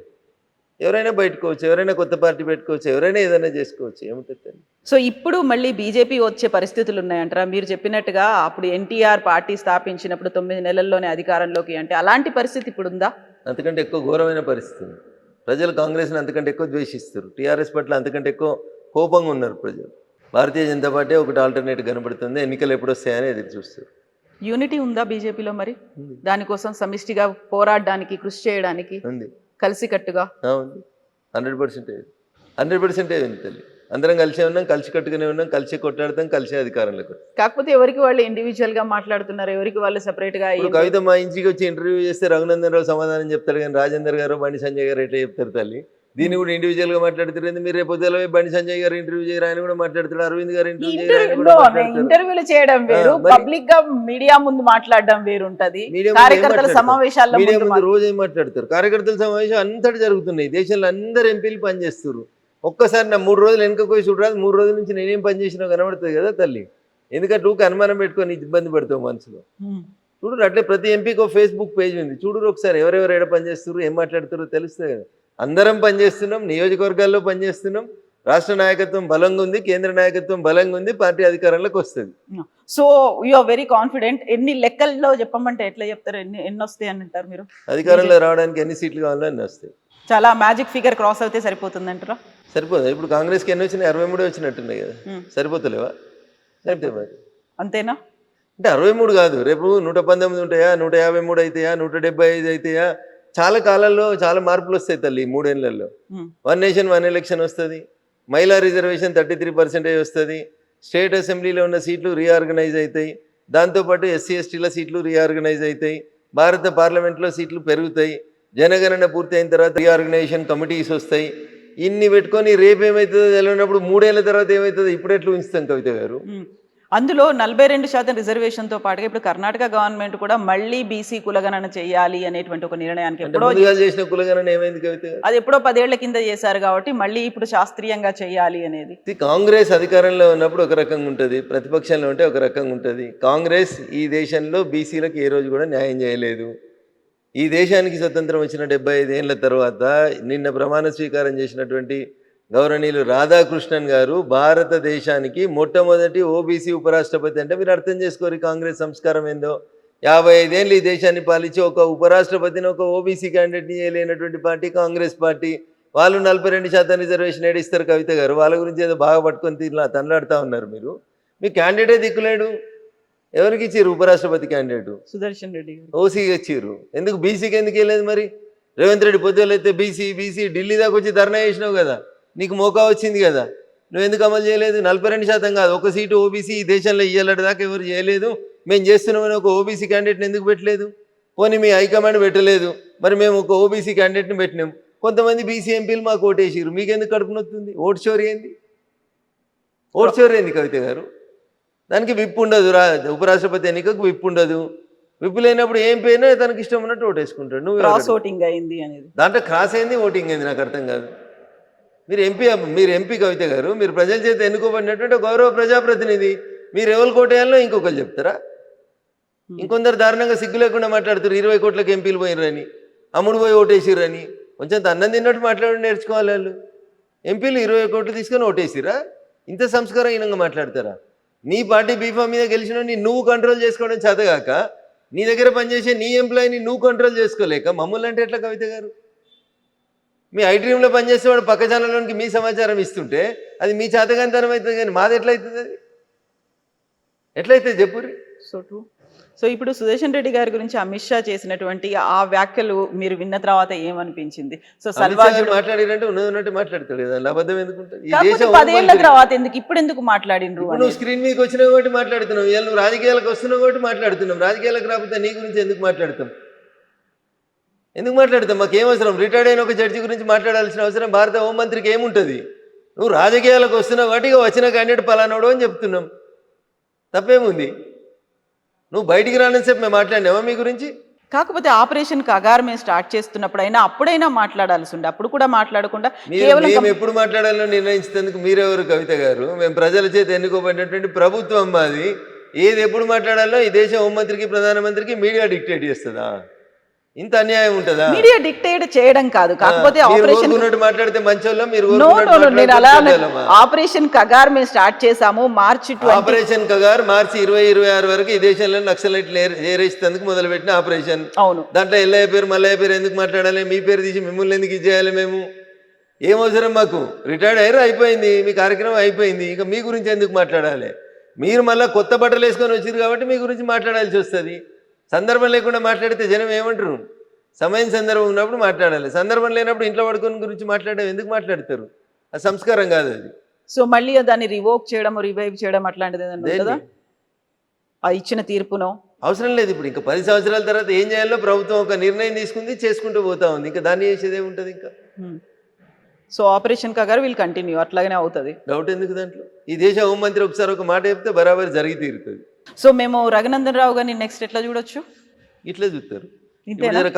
Speaker 3: ఎవరైనా బయటకోవచ్చు, ఎవరైనా కొత్త పార్టీ పెట్టుకోవచ్చు, ఎవరైనా ఏదైనా చేసుకోవచ్చు, ఏముంటుంది.
Speaker 2: సో ఇప్పుడు మళ్ళీ బీజేపీ వచ్చే పరిస్థితులు ఉన్నాయంటారా? మీరు చెప్పినట్టుగా అప్పుడు ఎన్టీఆర్ పార్టీ స్థాపించినప్పుడు 9 నెలల్లోనే అధికారంలోకి అంటే అలాంటి పరిస్థితి ఇప్పుడు ఉందా?
Speaker 3: అంతకంటే ఎక్కువ ఘోరమైన పరిస్థితి ఉంది. ప్రజలు కాంగ్రెస్ని అంతకంటే ఎక్కువ ద్వేషిస్తారు, టీఆర్ఎస్ పట్ల అంతకంటే ఎక్కువ కోపంగా ఉన్నారు ప్రజలు. భారతీయ జనతా పార్టీ ఒకటి ఆల్టర్నేట్ కనబడుతుంది, ఎన్నికలు ఎప్పుడు వస్తాయని ఎదురు చూస్తారు.
Speaker 2: యూనిటీ ఉందా బీజేపీలో? మరి దానికోసం సమిష్టిగా పోరాడడానికి కృషి చేయడానికి
Speaker 3: ఉంది,
Speaker 2: కలిసికట్టుగా
Speaker 3: ఉంది. 100% ఉంది తల్లి. అందరం కలిసే ఉన్నాం, కలిసి కట్టుకునే ఉన్నాం, కలిసి కొట్లాడతాం, కలిసే అధికారంలోకి వస్తాం.
Speaker 2: కాకపోతే ఎవరికి వాళ్ళు ఇండివిజువల్ గా మాట్లాడుతున్నారు, ఎవరికి వాళ్ళు సెపరేట్ గా.
Speaker 3: ఇప్పుడు కవిత మా ఇంటికి వచ్చి ఇంటర్వ్యూ చేస్తే రఘునందన్ రావు సమాధానం చెప్తారు, కానీ రాజేందర్ గారు బండి సంజయ్ గారు ఎట్లా చెప్తారు తల్లి? దీన్ని కూడా ఇండివిజువల్ గా మాట్లాడుతారు. మీరు రేపు పొద్దున బండి సంజయ్ గారు ఇంటర్వ్యూ చేయరు, ఆయన కూడా మాట్లాడతాడు. అరవింద్ గారు
Speaker 2: ఇంటర్వ్యూలు చేయడం వేరు, పబ్లిక్ గా మీడియా ముందు మాట్లాడడం వేరు ఉంటది. కార్యకర్తల సమావేశాల్లో
Speaker 3: మీడియా ముందు రోజు ఏం మాట్లాడతారు? కార్యకర్తల సమావేశం అంతటి జరుగుతున్నాయి, దేశంలో అందరు ఎంపీలు పనిచేస్తారు. ఒక్కసారి నా 3 రోజులు వెనక పోయి చూడరాదు, 3 రోజుల నుంచి నేనేం పని చేసినా కనబడుతుంది కదా తల్లి. ఎందుకంటే ఊరికి అనుమానం పెట్టుకొని ఇబ్బంది పడతావు మనసులో. చూడు అట్లే ప్రతి ఎంపీకి ఫేస్బుక్ పేజ్ ఉంది, చూడు ఒకసారి ఎవరెవరు ఎక్కడ పనిచేస్తారు, ఏం మాట్లాడుతారో తెలుస్తుంది కదా. అందరం పనిచేస్తున్నాం, నియోజకవర్గాల్లో పనిచేస్తున్నాం, రాష్ట్ర నాయకత్వం బలంగా ఉంది, కేంద్ర నాయకత్వం బలంగా ఉంది, పార్టీ అధికారంలోకి వస్తుంది.
Speaker 2: So you are very confident. ఎన్ని లెక్కల్లో చెప్పమంటే ఎట్లా చెప్తారు? ఎన్ని వస్తాయి అని అంటారు మీరు?
Speaker 3: అధికారంలో రావడానికి ఎన్ని సీట్లు కావాలో అన్ని వస్తాయి.
Speaker 2: చాలా మ్యాజిక్ ఫిగర్ క్రాస్ అయితే సరిపోతుంది అంటారా?
Speaker 3: సరిపోదు. ఇప్పుడు కాంగ్రెస్కి ఎన్ని వచ్చినాయి? 63 వచ్చినట్టున్నాయి కదా, సరిపోతలేవా? అంతే మరి,
Speaker 2: అంతేనా?
Speaker 3: అంటే 63 కాదు, రేపు 119 ఉంటాయా, 153 అవుతాయా, 175 అవుతాయా? చాలా కాలంలో చాలా మార్పులు వస్తాయి తల్లి. 3 ఏళ్లలో 1 నేషన్ 1 ఎలక్షన్ వస్తుంది, మహిళా రిజర్వేషన్ 33% వస్తుంది, స్టేట్ అసెంబ్లీలో ఉన్న సీట్లు రీఆర్గనైజ్ అవుతాయి, దాంతోపాటు ఎస్సీ ఎస్టీల సీట్లు రీఆర్గనైజ్ అవుతాయి, భారత పార్లమెంట్లో సీట్లు పెరుగుతాయి, జనగణన పూర్తి అయిన తర్వాత రీఆర్గనైజేషన్ కమిటీస్ వస్తాయి. ఇన్ని పెట్టుకొని రేపు ఏమవుతుందో తెలియనప్పుడు 3 ఏళ్ల తర్వాత ఏమవుతుందో ఇప్పుడు ఎట్లా ఉంచుతాం కవిత గారు?
Speaker 2: అందులో 42% రిజర్వేషన్తో పాటుగా ఇప్పుడు కర్ణాటక గవర్నమెంట్ కూడా మళ్ళీ బీసీ కులగణన చేయాలి అనేటువంటి ఒక నిర్ణయానికి ఎప్పుడో
Speaker 3: చేసిన కులగణన ఏమైంది కవిత?
Speaker 2: అది ఎప్పుడో 10 ఏళ్ల కింద చేశారు కాబట్టి మళ్ళీ ఇప్పుడు శాస్త్రీయంగా చేయాలి అనేది.
Speaker 3: కాంగ్రెస్ అధికారంలో ఉన్నప్పుడు ఒక రకంగా ఉంటుంది, ప్రతిపక్షంలో ఉంటే ఒక రకంగా ఉంటుంది. కాంగ్రెస్ ఈ దేశంలో బీసీలకు ఏ రోజు కూడా న్యాయం చేయలేదు. ఈ దేశానికి స్వతంత్రం వచ్చిన 75 ఏళ్ల తర్వాత నిన్న ప్రమాణ స్వీకారం చేసినటువంటి గౌరవనీయులు రాధాకృష్ణన్ గారు భారతదేశానికి మొట్టమొదటి ఓబీసీ ఉపరాష్ట్రపతి. అంటే మీరు అర్థం చేసుకోరు కాంగ్రెస్ సంస్కారం ఏందో. 55 ఏళ్ళు ఈ దేశాన్ని పాలించి ఒక ఉపరాష్ట్రపతిని ఒక ఓబీసీ క్యాండిడేట్ని చేయలేనటువంటి పార్టీ కాంగ్రెస్ పార్టీ. వాళ్ళు 42% రిజర్వేషన్ ఏడిస్తారు కవిత గారు. వాళ్ళ గురించి ఏదో బాగా పట్టుకొని తనలాడుతూ ఉన్నారు మీరు. మీ క్యాండిడేట్ దిక్కులేడు. ఎవరికి ఇచ్చారు ఉపరాష్ట్రపతి క్యాండిడేట్?
Speaker 2: సుదర్శన్ రెడ్డి గారు
Speaker 3: ఓసీకి ఇచ్చారు. ఎందుకు బీసీకి ఎందుకు వెళ్ళలేదు మరి? రేవంత్ రెడ్డి పొద్దులు అయితే బీసీ ఢిల్లీ దాకా వచ్చి ధర్నా చేసినావు కదా, నీకు మోకా వచ్చింది కదా, నువ్వు ఎందుకు అమలు చేయలేదు? 42% కాదు, ఒక సీటు ఓబీసీ ఈ దేశంలో ఇయ్యాలట దాకా ఎవరు చేయలేదు. మేము చేస్తున్నామని ఒక ఓబీసీ క్యాండిడేట్ని ఎందుకు పెట్టలేదు? పోనీ మీ హైకమాండ్ పెట్టలేదు, మరి మేము ఒక ఓబీసీ క్యాండిడేట్ని పెట్టినాం. కొంతమంది బీసీ ఎంపీలు మాకు ఓటేసారు, మీకెందుకు కడుపు నొత్తుంది? ఓటు చోరీ ఏంది? ఓటు చోరీ ఏంది కవిత గారు? దానికి విప్ ఉండదు, ఉపరాష్ట్రపతి ఎన్నికకు విప్ ఉండదు. విప్ లేనప్పుడు ఏం పోయినా తనకి ఇష్టం ఉన్నట్టు ఓటేసుకుంటాడు. నువ్వు
Speaker 2: క్రాస్ ఓటింగ్ అయింది అనేది
Speaker 3: దాంట్లో క్రాస్ అయింది, ఓటింగ్ అయింది, నాకు అర్థం కాదు. మీరు ఎంపీ కవిత గారు, మీరు ప్రజల చేత ఎన్నుకోబడినటువంటి గౌరవ ప్రజాప్రతినిధి. మీరు ఎవరు కోటేయాలో ఇంకొకరు చెప్తారా? ఇంకొందరు దారుణంగా సిగ్గు లేకుండా మాట్లాడుతారు, 20 కోట్లకు ఎంపీలు పోయినరని, అమ్ముడు పోయి ఓటేసిరని. కొంచెం అన్నం తిన్నట్టు మాట్లాడి నేర్చుకోవాలి వాళ్ళు. ఎంపీలు 20 కోట్లు తీసుకొని ఓటేసిరా? ఇంత సంస్కారహీనంగా మాట్లాడతారా? నీ పార్టీ బీఫామ్ మీద గెలిచిన నువ్వు కంట్రోల్ చేసుకోవడం చేతగాక, నీ దగ్గర పనిచేసే నీ ఎంప్లాయీని నువ్వు కంట్రోల్ చేసుకోలేక మమ్మల్ని అంటే ఎట్లా కవిత గారు? మీ ఐడ్రీమ్లో పనిచేసే వాడు పక్క ఛానల్లోనికి మీ సమాచారం ఇస్తుంటే అది మీ చేతగానితనం అవుతుంది, కానీ మాది ఎట్లయితుంది? అది ఎట్లయితే చెప్పుర్రి.
Speaker 2: So true. సో ఇప్పుడు సుదర్శన్ రెడ్డి గారి గురించి అమిత్ షా చేసినటువంటి ఆ వ్యాఖ్యలు మీరు విన్న తర్వాత ఏమనిపించింది? సో
Speaker 3: మాట్లాడినంటే ఉన్నట్టు మాట్లాడతాడు కదా, అబద్ధం ఎందుకుంటుంది?
Speaker 2: 10 ఏళ్ల తర్వాత ఎందుకు ఇప్పుడు ఎందుకు మాట్లాడినరు?
Speaker 3: నువ్వు స్క్రీన్ మీదకి వచ్చినావు కాబట్టి మాట్లాడుతున్నావు, ఇవాళ నువ్వు రాజకీయాలకు వస్తున్నావు కాబట్టి మాట్లాడుతున్నావు. రాజకీయాలకు రాకపోతే నీ గురించి ఎందుకు మాట్లాడతాం? మాకు ఏమవసరం? రిటైర్డ్ అయిన ఒక జడ్జి గురించి మాట్లాడాల్సిన అవసరం భారత హోంమంత్రికి ఏముంటుంది? నువ్వు రాజకీయాలకు వస్తున్నావు కాబట్టి ఇక వచ్చిన క్యాండిడేట్ పలానాడు అని చెప్తున్నాం. తప్పేముంది? నువ్వు బయటికి రాని సేపు మేము మాట్లాడినావా మీ గురించి?
Speaker 2: కాకపోతే ఆపరేషన్ కగార్ మేము స్టార్ట్ చేస్తున్నప్పుడైనా అప్పుడైనా మాట్లాడాల్సి ఉండే, అప్పుడు కూడా మాట్లాడకుండా
Speaker 3: మేము ఎప్పుడు మాట్లాడాలో నిర్ణయించేందుకు మీరెవరు కవిత గారు? మేము ప్రజల చేత ఎన్నుకోబడినటువంటి ప్రభుత్వం మాది. ఏది ఎప్పుడు మాట్లాడాలో ఈ దేశ హోంమంత్రికి ప్రధానమంత్రికి మీడియా డిక్టేట్ చేస్తుందా? ఇంత అన్యాయం ఉంటుందా?
Speaker 2: మీడియా డిక్టేట్ చేయడం కాదు, కాకపోతే ఆపరేషన్
Speaker 3: మాట్లాడితే మంచోళ్ళం మీరు.
Speaker 2: నేను అలా ఆపరేషన్ కగార్ మేము స్టార్ట్ చేసాము మార్చి
Speaker 3: ఆపరేషన్ కగార్ మార్చి 2026 వరకు ఈ దేశంలో నక్సలైట్లు ఏరేసేందుకు మొదలుపెట్టిన ఆపరేషన్.
Speaker 2: అవును,
Speaker 3: దాంట్లో ఎల్లయ్య పేరు మల్లయ్య పేరు ఎందుకు మాట్లాడాలి? మీ పేరు తీసి మిమ్మల్ని ఎందుకు ఇచ్చేయాలి? మేము ఏం అవసరం మాకు? రిటైర్డ్ అయ్యారు, అయిపోయింది మీ కార్యక్రమం అయిపోయింది. ఇక మీ గురించి ఎందుకు మాట్లాడాలి? మీరు మళ్ళీ కొత్త బట్టలు వేసుకొని వచ్చారు కాబట్టి మీ గురించి మాట్లాడాల్సి వస్తుంది. సందర్భం లేకుండా మాట్లాడితే జనం ఏమంటారు? సమయం సందర్భం ఉన్నప్పుడు మాట్లాడాలి, సందర్భం లేనప్పుడు ఇంట్లో పడుకొని గురించి మాట్లాడడం ఎందుకు మాట్లాడతారు? అది సంస్కారం కాదు అది.
Speaker 2: సో మళ్ళీ దాన్ని రివోక్ చేయడం రివైవ్ చేయడం అట్లాంటిది ఏదన్నా ఆ ఇచ్చిన తీర్పునో
Speaker 3: అవసరం లేదు. ఇప్పుడు ఇంకా 10 సంవత్సరాల తర్వాత ఏం చేయాలో ప్రభుత్వం ఒక నిర్ణయం తీసుకుంది, చేసుకుంటూ పోతా ఉంది. ఇంకా దాన్ని చేసేది ఏముంటుంది ఇంకా?
Speaker 2: So operation Kagar will continue, అట్లాగనే అవుతుంది.
Speaker 3: డౌట్ ఎందుకు దాంట్లో? ఈ దేశ హోంమంత్రి ఒకసారి ఒక మాట చెప్తే బరాబర్ జరిగి తీరుతుంది.
Speaker 2: సో మేము రఘునందన్ రావు గారిని నెక్స్ట్ ఎట్లా చూడొచ్చు?
Speaker 3: ఇట్లా చూస్తారు.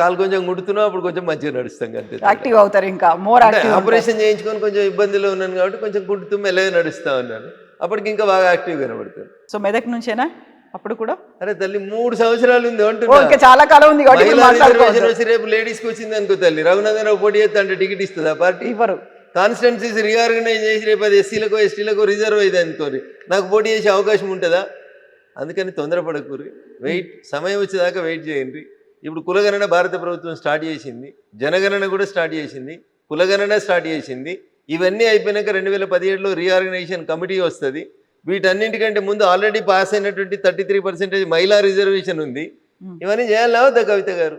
Speaker 3: కాలు కొంచెం గుడుతున్నావు, అప్పుడు కొంచెం మంచిగా నడుస్తాం అంతే.
Speaker 2: యాక్టివ్ అవుతారు, ఇంకా మోర్ యాక్టివ్.
Speaker 3: ఆపరేషన్ చేయించుకొని కొంచెం ఇబ్బందిలో ఉన్నాను కాబట్టి కొంచెం గుడుతూ మెల్లగా నడుస్తా ఉన్నాను. అప్పటికి ఇంకా బాగా యాక్టివ్ కనబడతాను.
Speaker 2: సో మెదక్ నుంచేనా అప్పుడు కూడా?
Speaker 3: అరే తల్లి 3 సంవత్సరాలు ఉంది అంటున్నా.
Speaker 2: చాలా కాలం ఉంది.
Speaker 3: రేపు లేడీస్ కి వచ్చింది అనుకో తల్లి, రఘునందన్ రావు పోటీ చేస్తా అంటే టికెట్ ఇస్తుందా పార్టీ?
Speaker 2: ఇవ్వరు.
Speaker 3: కాన్స్టిట్యున్సీస్ రీఆర్గనైజ్ చేసి రేపు అది ఎస్సీలకు ఎస్టీలకు రిజర్వ్ అయింది అనుకోరి, నాకు పోటీ చేసే అవకాశం ఉంటుందా? అందుకని తొందరపడకూరి, వెయిట్, సమయం వచ్చేదాకా వెయిట్ చేయండి. ఇప్పుడు కులగణన భారత ప్రభుత్వం స్టార్ట్ చేసింది, జనగణన కూడా స్టార్ట్ చేసింది, కులగణన స్టార్ట్ చేసింది. ఇవన్నీ అయిపోయినాక 2017లో రీఆర్గనైజేషన్ కమిటీ వస్తుంది. వీటన్నింటికంటే ముందు ఆల్రెడీ పాస్ అయినటువంటి 33% మహిళా రిజర్వేషన్ ఉంది. ఇవన్నీ చేయాలా వద్దా కవిత గారు?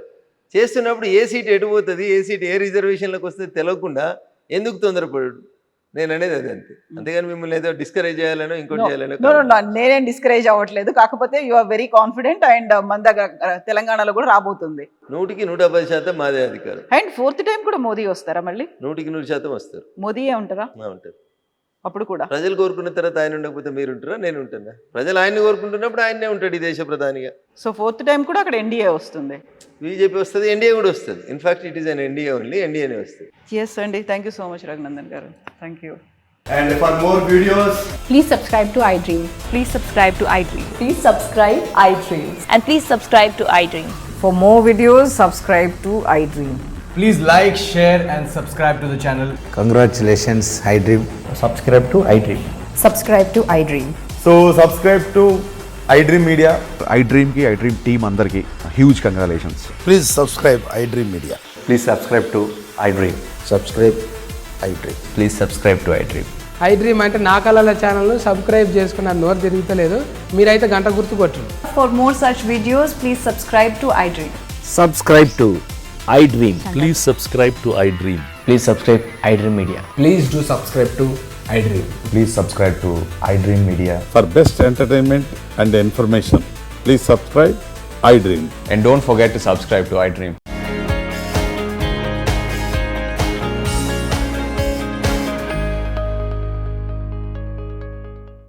Speaker 3: చేస్తున్నప్పుడు ఏ సీట్ ఎటు పోతుంది, ఏ సీట్ ఏ రిజర్వేషన్లకు వస్తుంది తెలియకుండా ఎందుకు తొందరపడు? నేను అనేది అది అంతే. అంతేగాని మిమ్మల్ని ఏదో డిస్కరేజ్ చేయాలనో ఇంకోటి చేయాలనో.
Speaker 2: నేనేం డిస్కరేజ్ అవ్వట్లేదు, కాకపోతే you are very confident. And మన దగ్గర తెలంగాణలో కూడా రాబోతుంది.
Speaker 3: 100% మాదే అధికారం.
Speaker 2: అండ్ 4th టైం కూడా మోదీ వస్తారా? మళ్ళీ
Speaker 3: 100% వస్తారు.
Speaker 2: మోదీయే ఉంటారా?
Speaker 3: ఉంటారు.
Speaker 2: అప్పుడు కూడా
Speaker 3: ప్రజలు కోరుకున్న తర్వాత ఆయన ఉండకపోతే మీరు ఉంటారా? నేను ఉంటున్నా. ప్రజలు ఆయన్ని కోరుకుంటున్నప్పుడు ఆయనే ఉంటాడు ఈ దేశ ప్రధానిగా.
Speaker 2: సో 4th టైం కూడా అక్కడ ఎన్డీఏ వస్తుంది,
Speaker 3: బీజేపీ వస్తుంది, ఎన్డీఏ కూడా వస్తుంది. In fact it is an NDA only, ఎన్డీఏనే వస్తుంది.
Speaker 2: ఎస్ అండి, thank you so much Raghunandan గారు. Thank you.
Speaker 4: And for more videos,
Speaker 5: please subscribe to iDream.
Speaker 6: Please subscribe to iDream.
Speaker 5: Please subscribe iDream.
Speaker 6: And please subscribe to iDream.
Speaker 7: For more videos, subscribe to iDream.
Speaker 4: please like, share and subscribe to the channel.
Speaker 8: Congratulations, iDream.
Speaker 9: Subscribe to iDream.
Speaker 5: Subscribe to iDream.
Speaker 4: So subscribe to iDream Media.
Speaker 10: iDream ki iDream team andarki huge congratulations.
Speaker 8: Please subscribe iDream Media.
Speaker 9: Please subscribe to iDream.
Speaker 8: Subscribe iDream.
Speaker 9: Please subscribe to iDream.
Speaker 11: iDream అంటే నా కళల ఛానల్ను subscribe చేసుకున్న నోరు తిరుగుతలేదు, మీరైతే గంట గుర్తు కొట్టండి.
Speaker 5: For more such videos, please subscribe to iDream.
Speaker 8: Subscribe to iDream.
Speaker 12: Please subscribe to iDream.
Speaker 9: Please subscribe iDream Media.
Speaker 4: Please do subscribe to iDream.
Speaker 9: Please subscribe to iDream Media.
Speaker 10: For best entertainment and information, please subscribe iDream.
Speaker 9: And don't forget to subscribe to iDream.